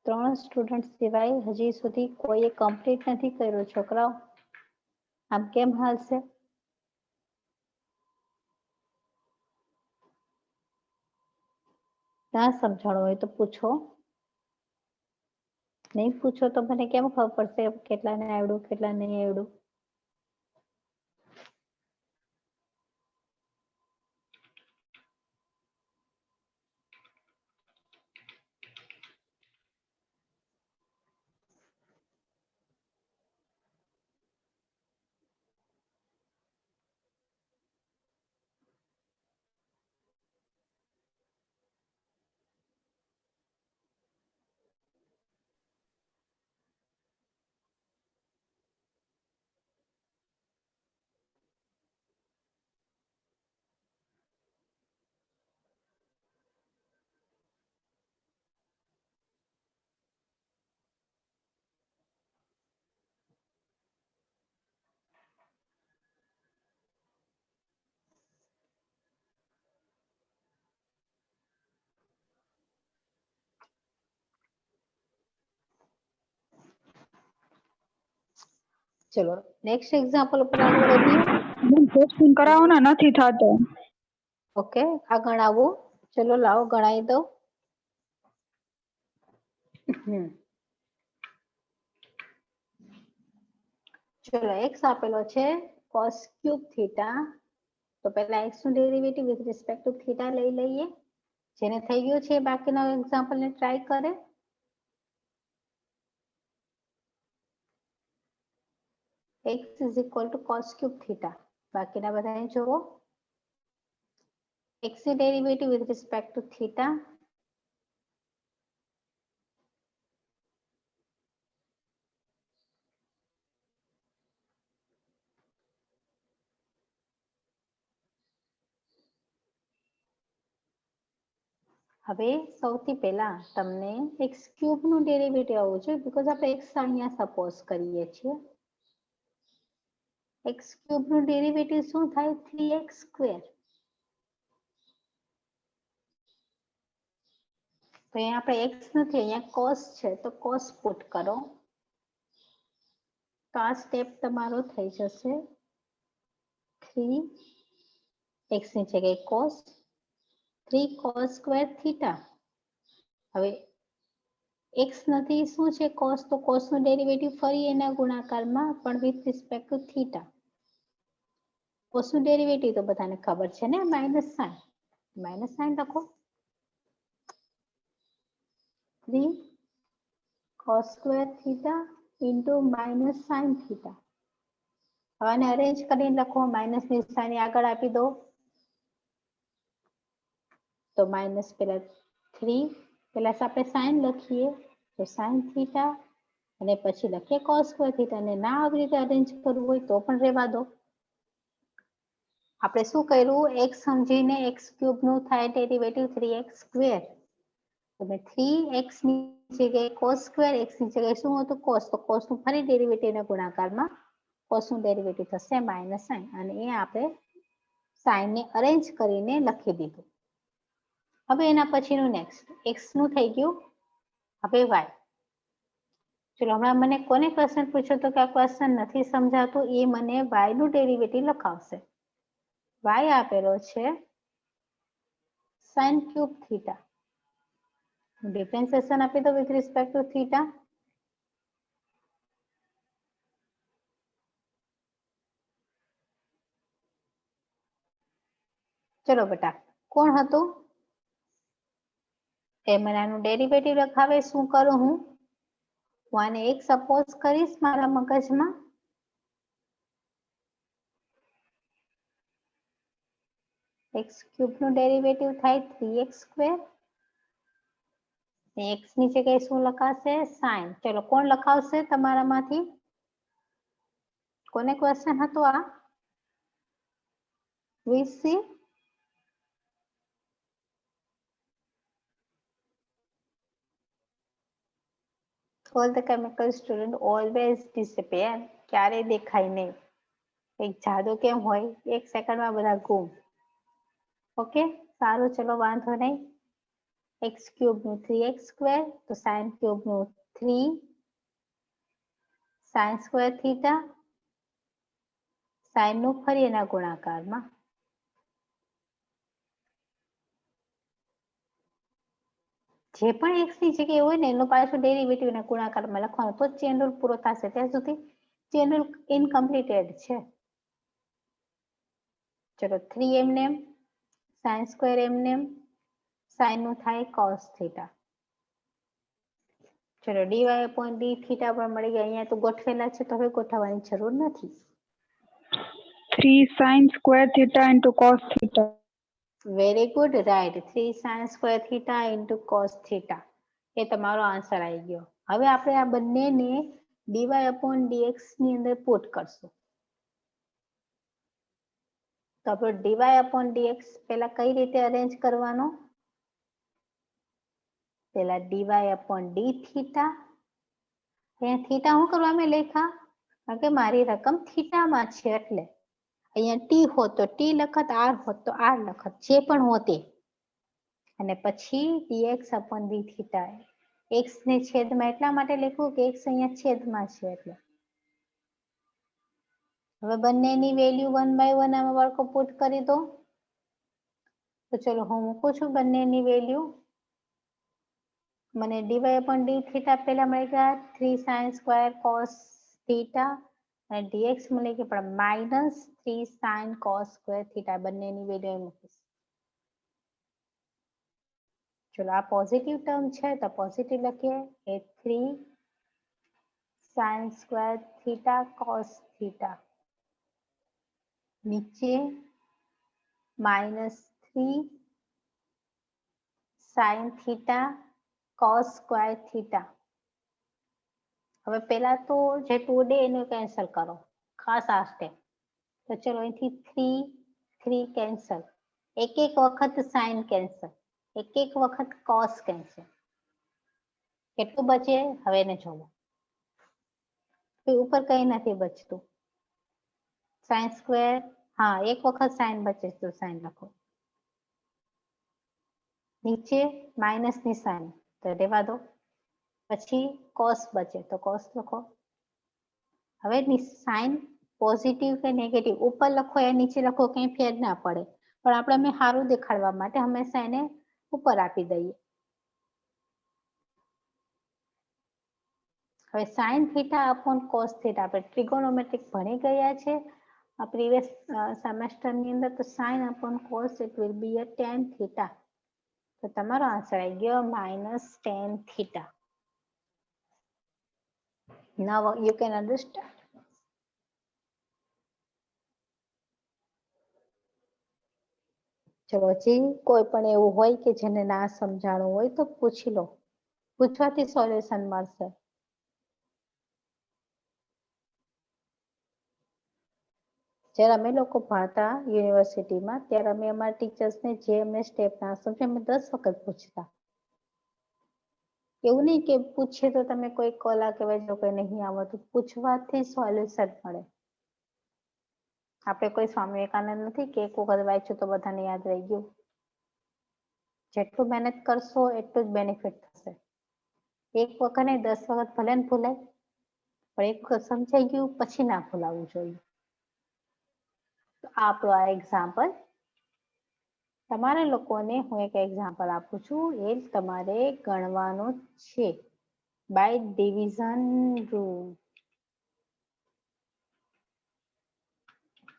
3 સ્ટુડન્ટ સિવાય હજી સુધી કોઈએ કમ્પ્લીટ નથી કર્યું છોકરાઓ. આમ કેમ હાલશે? ના સમજાણું હોય તો પૂછો. નહીં પૂછો તો મને કેમ ખબર પડશે કેટલાને આવડ્યું કેટલા નહીં આવડ્યું? ચલો નેક્સ્ટ એક્ઝામ્પલ ઉપર આગળ વધીએ. ક્વેશ્ચન કરાવો ને નથી થતો. ઓકે આ ગણાવો. ચલો લાવો ગણાવી દો. ચલો x આપેલો છે cos ક્યુબ થીટા. તો પહેલા x નું derivative with respect to theta લઈ લઈએ. જેને થઈ ગયું છે બાકીના એક્ઝામ્પલ ને ટ્રાય કરે. x is equal to cos cube theta. બાકીના બધાને જોવો. x ની derivative with respect to theta. હવે સૌથી પહેલા તમને x ક્યુબ નું ડેરિવેટિવ આવવું જોઈએ બીકોઝ આપણે x અહીંયા સપોઝ કરીએ છીએ. x ક્યુબ નું ડેરિવેટિવ શું થાય? 3x square. તો અહીંયા આપણે x નથી અહીંયા cos છે તો cos પુટ કરો. તો આ સ્ટેપ તમારો થઈ જશે 3 x ની જગ્યાએ cos 3 cos સ્ક્વેર થીટા. હવે x નથી શું છે cos તો cos નું ડેરિવેટિવ ફરી એના ગુણાકારમાં પણ with respect to theta. cos નું ડેરિવેટિવ તો બધાને ખબર છે ને માઇનસ સાઇન લખો. 3 cos square theta into minus sine theta. હવે આને અરેન્જ કરીને લખો. માઇનસ ની નિશાની આગળ આપી દો. તો માઇનસ પેલા 3 પેલા આપણે સાઇન લખીએ તો સાઇન થીટા અને પછી લખીએ cos સ્ક્વેર થીટા. અને ના આવી રીતે અરેન્જ કરવું હોય તો પણ રહેવા દો. આપણે શું કર્યું? x સમજીને x ક્યુબ નું થાય ડેરિવેટિવ 3x સ્ક્વેર. તમે 3x ની જગ્યાએ cos સ્ક્વેર x ની જગ્યાએ શું હતું cos તો cos નું ફરી ડેરિવેટિવ ના ગુણાકારમાં cos નું ડેરિવેટિવ થશે માઇનસ સાઇન. અને એ આપણે સાઇન ને અરેન્જ કરીને લખી દીધું. હવે એના પછીનું નેક્સ્ટ x નું થઈ ગયું. હવે y. ચલો હમણાં મને કોને ક્વેશ્ચન પૂછ્યો તો કે આ ક્વેશ્ચન નથી સમજાતું એ મને y નું ડેરિવેટિવ લખાવશે. y આપેલો છે sin ક્યુબ થીટા. ડિફરન્સિએશન આપી દો વિથ રિસ્પેક્ટ ટુ થીટા. ચલો બેટા કોણ હતું? એ મને આનું ડેરિવેટિવ લખાવે. શું કરું હું આને એક સપોઝ કરીશ મારા મગજમાં. x ક્યુબ નું ડેરિવેટિવ થાય 3x સ્ક્વેર. x ની જગ્યાએ શું લખાશે? સાઇન. ચલો કોણ લખાવશે તમારામાંથી? કોને ક્વેશ્ચન હતો આ? VC. All the chemical student always disappear. ક્યારે દેખાય નહીં. એક જાદુ કેમ હોય? એક સેકન્ડમાં બધા ગુમ. ઓકે સારું ચલો વાંધો નહીં. x ક્યુબ નું 3x સ્ક્વેર, તો sin ક્યુબ નું 3 sin સ્ક્વેર થીટા, sin નું ફરી એના ગુણાકારમાં, જે પણ x ની જગ્યાએ હોય ને એનો પાછો ડેરિવેટિવ ના ગુણાકારમાં લખવાનો, તો ચેન રૂલ પૂરો થશે. ત્યાં સુધી ચેન રૂલ ઇનકમ્પ્લીટેડ છે. ચલો 3 એમને એમ, sin સ્ક્વેર એમને એમ, sin નું થાય cos થીટા. ચલો dy upon d થીટા પણ મળી ગયા. અહીંયા તો ગોઠવેલા છે તો હવે ગોઠવવાની જરૂર નથી. 3 sin square theta into cos theta. Very good, right. 3 sin square theta into cos theta એ તમારો આન્સર આવી ગયો. હવે આપણે આ બંનેને dy upon dx ની અંદર પુટ કરશું. તો આપણે dy upon dx પહેલા કઈ રીતે અરેન્જ કરવાનો? પહેલા dy upon d થીટા. અહીંયા થીટા શું કરવા મેં લખ્યા? કારણ કે મારી રકમ થીટામાં છે એટલે. અહીંયા t હોત તો t લખત, r હોત તો r લખત, જે પણ હોત એ. અને પછી dx upon d theta. x ને છેદમાં એટલા માટે લખ્યું કે x અહીંયા છેદમાં છે એટલે. હવે બંનેની વેલ્યુ 1 by 1 આમાં બાળકો પુટ કરી દો. તો ચલો હું મૂકું છું બંનેની વેલ્યુ. મને dy upon d થીટા પહેલા મળી ગયા 3 sin સ્ક્વેર cos થીટા, અને dx મળી ગયા પણ minus 3 sin cos square theta. બંનેની વેલ્યુ મૂકીશ. ચલો આ પોઝિટિવ ટર્મ છે તો પોઝિટિવ લખીએ. એ 3 sin square theta cos theta, નીચે -3 sin theta cos square theta. હવે પહેલા તો જે 2 ડે એનું કેન્સલ કરો, ખાસ આ સ્ટેપ. તો ચલો અહીંથી 3 કેન્સલ, એક વખત sin કેન્સલ, એક વખત cos કેન્સલ. કેટલું બચે હવે એને જોવો. ઉપર કઈ નથી બચતું. sin સ્ક્વેર, હા એક વખત sin બચે તો sin લખો. નીચે માઇનસ ની સાઇન તો રહેવા દો. પછી cos બચે તો cos લખો. હવે સાઇન પોઝિટિવ કે નેગેટિવ ઉપર લખો યા નીચે લખો કંઈ ફેર ના પડે, પણ આપણે સારું દેખાડવા માટે હંમેશા એને ઉપર આપી દઈએ. હવે sin theta upon cos theta આપણે ટ્રિગોનોમેટ્રિક ભણી ગયા છે પ્રીવિયસ સેમેસ્ટર ની અંદર. તો sin upon cos it will be a tan theta. તો તમારો આન્સર આવી ગયો -tan theta. Now you can understand. ચલો હજી કોઈ પણ એવું હોય કે જેને ના સમજાણું હોય તો પૂછી લો, પૂછવાથી સોલ્યુશન મળશે. જ્યારે અમે લોકો ભણતા યુનિવર્સિટીમાં ત્યારે અમે અમારા ટીચર્સને જે અમને સ્ટેપ ના સમજે અમે 10 વખત પૂછતા. એવું નહીં કે પૂછે તો તમે કોઈ કલા કહેવાય જો કોઈ નહીં આવડતું, પૂછવાથી સોલ્યુશન મળે. આપણે કોઈ સ્વામી વિવેકાનંદ નથી કે એક વખત વાંચ્યું તો બધાને યાદ રહી ગયું. જેટલું મહેનત કરશો એટલું જ બેનિફિટ થશે. એક વખત નહીં 10 વખત ભલે ને ભૂલાય, પણ એક વખત સમજાઈ ગયું પછી ના ભૂલાવવું જોઈએ. આપણો આ એક્ઝામ્પલ તમારા લોકોને હું એક એક્ઝામ્પલ આપું છું, એ તમારે ગણવાનું છે બાય ડિવિઝન રૂલ.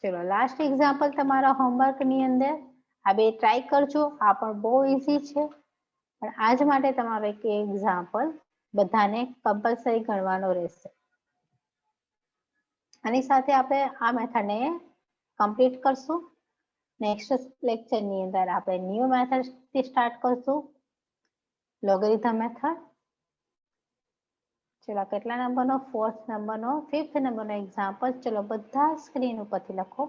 ચલો લાસ્ટ એક્ઝામ્પલ તમારા હોમવર્ક ની અંદર આ બે ટ્રાય કરજો. આ પણ બહુ ઈઝી છે, પણ આજ માટે તમારો એક એક્ઝામ્પલ બધાને કમ્પલસરી ગણવાનો રહેશે. આની સાથે આપણે આ મેથડને કમ્પ્લીટ કરશું. નેક્સ્ટ લેક્ચર ની અંદર આપણે ન્યૂ મેથડ થી સ્ટાર્ટ કરશું, લોગેરિધમ મેથડ. ચલો કેટલા નંબરનો? 4th નંબરનો, 5th નંબરનો એક્ઝામ્પલ. ચલો બધા સ્ક્રીન ઉપરથી લખો.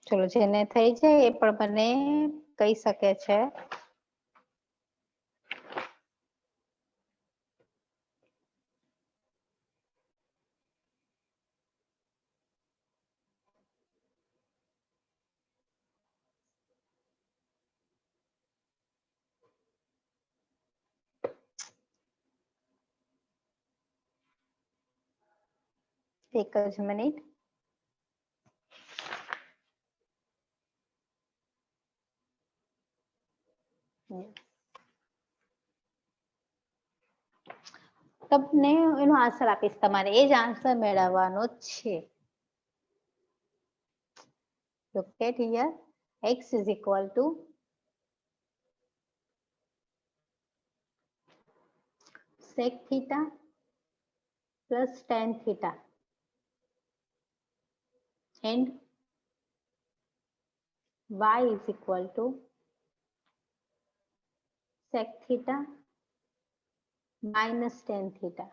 ચલો જેને થઈ જાય એ પણ મને કહી શકે છે એક જ મિનિટ તમને એનો આન્સર આપીશ તમારે એ જ આન્સર મેળવવાનો છે look at here x is equal to sec theta plus tan theta and y is equal to sec theta minus tan theta.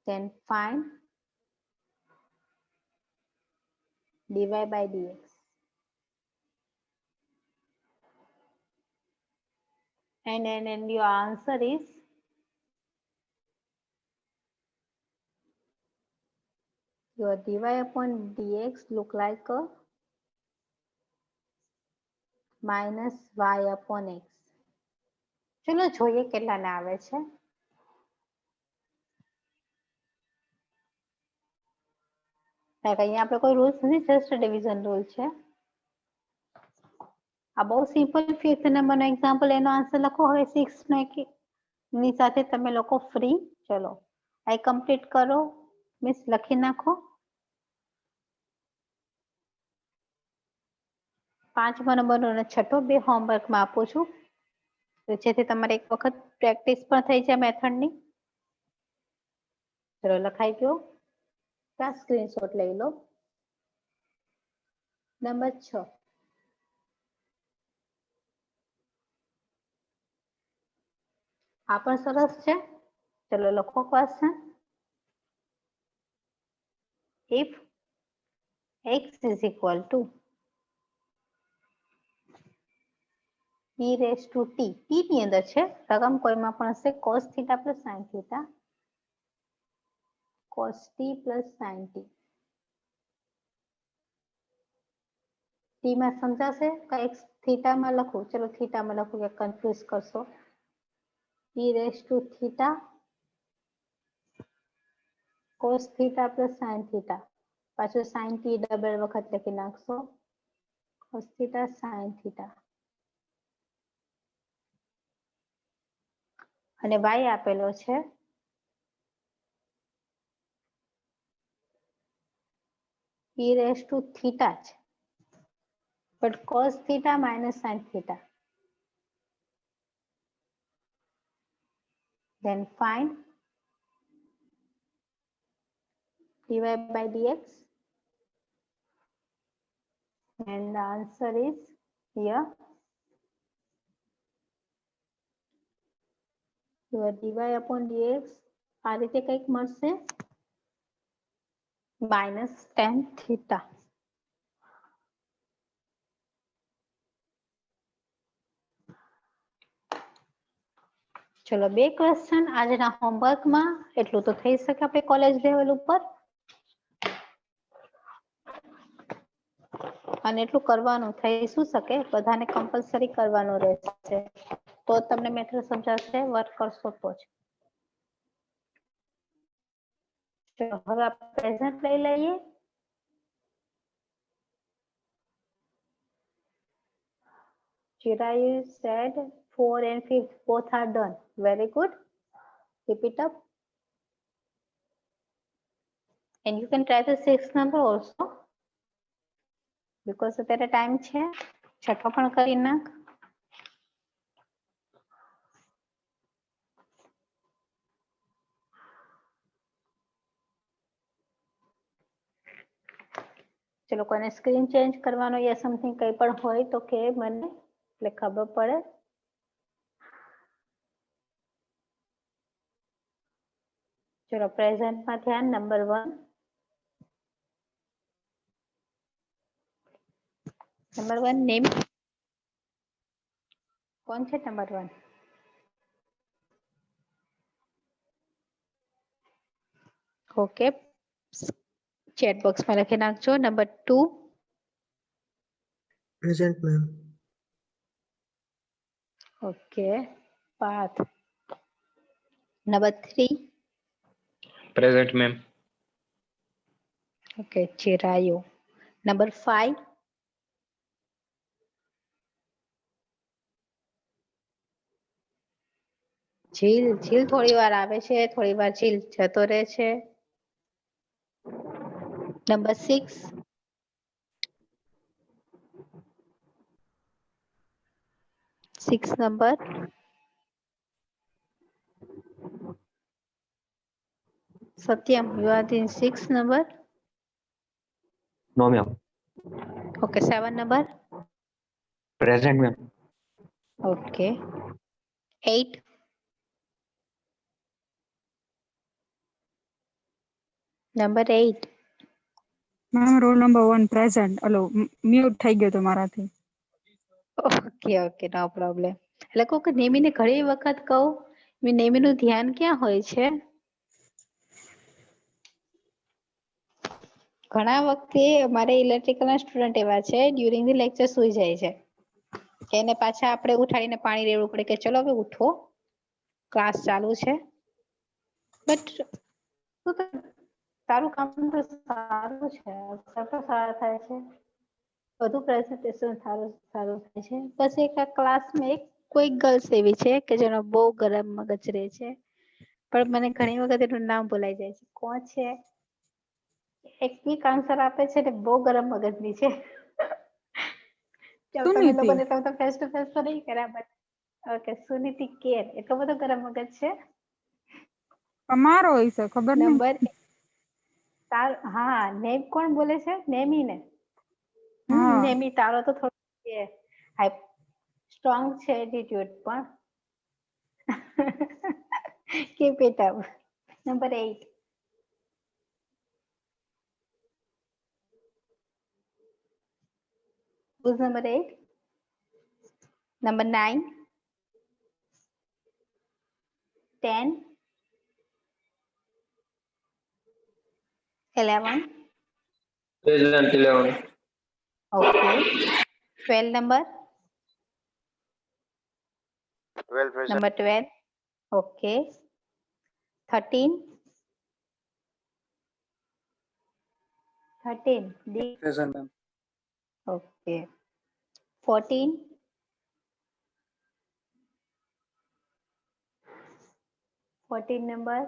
Then find dy by dx. And your answer is your dy upon dx look like a minus y upon x. ચલો જોઈએ કેટલાને આવે છે અહીંયા આપણે કોઈ રૂલ્સ નથી જસ્ટ ડિવિઝન રૂલ છે આ બહુ સિમ્પલ ફિફ્થ નંબરનો એક્ઝામ્પલ એનો આન્સર લખો હવે 6 ની સાથે તમે લોકો ફ્રી ચલો આ કમ્પ્લીટ કરો મિસ લખી નાખો 5મા નંબરનો અને 6 બે હોમવર્કમાં આપું છું જેથી તમારે એક વખત પ્રેક્ટિસ પણ થઈ જાય મેથડની ચલો લખાઈ ગયો ત્યાં સ્ક્રીનશોટ લઈ લો નંબર 6 આ પણ સરસ છે ચલો લખો question if x is equal to e raised to t t ની અંદર છે રકમ કોઈમાં પણ હશે cos theta plus sin theta cos t plus sin t t માં સમજાશે કે x theta માં લખું ચલો theta માં લખું કે કન્ફ્યુઝ કરશો e raised to theta cos theta plus sin theta પાછું sin t ડબલ વખત લખી નાખશો cos theta sin theta અને y આપેલો છે e raised to theta છે but cos theta minus sin theta then find dy by dx and the answer is here your dy upon dx આ રીતે કંઈક મળશે minus tan theta ચલો બે ક્વેશ્ચન આજના હોમવર્કમાં એટલું તો થઈ શકે આપણે કોલેજ લેવલ ઉપર અને એટલું કરવાનું થઈ શું શકે બધાને કમ્પલસરી કરવાનું રહેશે તો તમને મેથડ સમજાશે વર્ક કરશો તો જ ચલો હવે આપણે પ્રેઝન્ટ લઈ લઈએ Chirayu said 4 and 5 both are done. Very good. Keep it up. And you can try the 6th number also. Because અત્યારે ટાઈમ છે છઠ્ઠો પણ કરી નાખ ચલો કોઈને સ્ક્રીન ચેન્જ કરવાનો યા સમથિંગ કંઈ પણ હોય તો કે મને એટલે ખબર પડે ચલો પ્રેઝન્ટમાં ધ્યાન નંબર 1 નંબર 1 નેમ કોણ છે નંબર 1? ઓકે, ચેટ બોક્સમાં લખી નાખજો. Number 2 Present, ma'am. Okay, Parth. Number 3 Present, ma'am. Okay, Chirayu. Number 5 Zeel. Zeel થોડી વાર આવે છે, થોડી વાર ઝીલ જતો રહે છે. Number 6 number Satyam, you are in 6 number. No, ma'am. Okay, 7 number. Present, ma'am. Okay, 8 number 8 ma'am roll number 1 present. Hello, mute થઈ ગયો તો મારાથી. ઓકે ઓકે, નો પ્રોબ્લેમ. એટલે કહું કે નેમીને ઘણી વખત કહું નેમીનું ધ્યાન ક્યાં હોય છે? ઘણા વખતે અમારે ઇલેક્ટ્રિકલના સ્ટુડન્ટ એવા છે ડ્યુરિંગ ધી લેક્ચર સુઈ જાય છે કે એને પાછા આપણે ઉઠાડીને પાણી રેડવું પડે કે ચલો હવે ઉઠો, ક્લાસ ચાલુ છે. બટ તારું કામ તો સારું છે, અસર તો સારા થાય છે, બધું પ્રેઝન્ટેશન સારું સારું થાય છે. બસ એક આ ક્લાસમાં એક કોઈ ગર્લ્સ એવી છે કે જેનો બહુ ગરમ મગજ રહે છે, પણ મને ઘણી વખત એનું નામ ભૂલાઈ જાય છે. કોણ છે? એક ક્વિક આન્સર આપે છે ને બહુ ગરમ મગજની છે. ચાલ તમે સુનીતિ. લોકોને તો ફેસ ટુ ફેસ તો નહીં કર્યા, બટ ઓકે, સુનીતિ કેર એટલો બધો ગરમ મગજ છે. અમારો હોય છે ખબર નહીં. નંબર હા, નેમ કોણ બોલે છે? નેમી ને. હા. નેમી તારો તો થોડો સ્ટ્રોંગ છે એટીટ્યુડ પણ. Keep it up. Number 8 who's number 8? Number 9 10 11 Present, 11. okay, 12 number 12, present. number 12 okay, 13 D. Present, ma'am. Okay, 14 number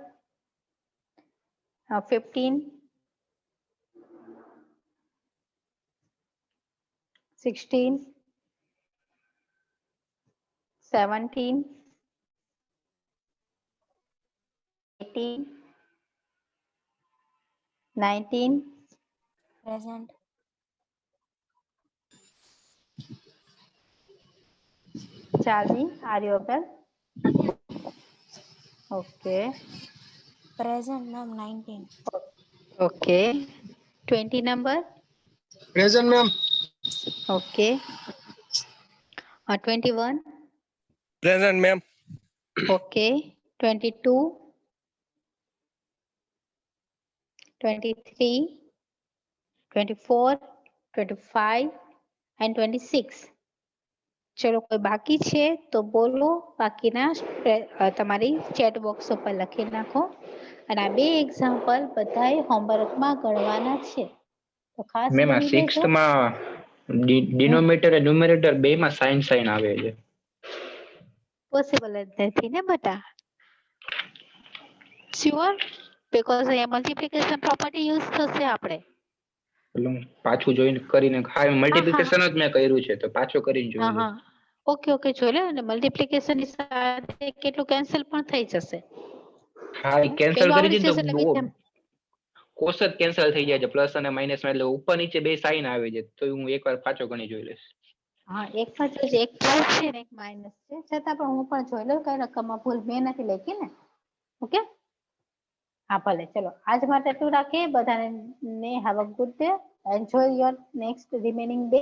15 16 17 18 19 Present. Charlie, are you well? Okay. Present, ma'am. 19. Okay. 20 number. Present, ma'am. Okay. 21. Present, ma'am. Okay. 22. 23. 24. 25. And 26. ચલો કોઈ બાકી છે તો બોલો, બાકીના તમારી ચેટ બોક્સ ઉપર લખી નાખો. અને આ બે એક્ઝામ્પલ બધાએ હોમવર્કમાં ગણવાના છે, તો ખાસ મેમ આ ગણી લેજો. 6th માં ડિનોમિનેટર અને ન્યુમરેટર બેમાં સાઇન આવે છે. પોસિબલ જ નથી ને બટા. શ્યોર, બીકોઝ અહીંયા મલ્ટીપ્લિકેશન પ્રોપર્ટી યુઝ થશે આપણે. એટલે હું પાછું જોઈને કરીને મલ્ટીપ્લિકેશન જ મેં કર્યું છે, તો પાછું કરીને જોઈ લઉં. ઓકે ઓકે, જોઈ લો. અને મલ્ટીપ્લિકેશન ની સાથે કેટલું કેન્સલ પણ થઈ જશે. હા, એ કેન્સલ પેલું કરી આવડી દીધું જશે તો એટલે કોષ જ કેન્સલ થઈ જાય છે, પ્લસ અને માઇનસ માં, એટલે ઉપર નીચે બે સાઈન આવે છે, તો હું એકવાર પાછો ગણી જોઈ લઈશ. હા, એક જ એક પ્લસ છે ને એક માઇનસ છે, છતાં પણ હું પણ જોઈ લઉં કઈ રકમમાં ભૂલ મેં નથી લખી ને. ઓકે, હા ભલે, ચલો આજ માટે એટલું રાખીએ. બધાને have a good day, enjoy your next remaining day.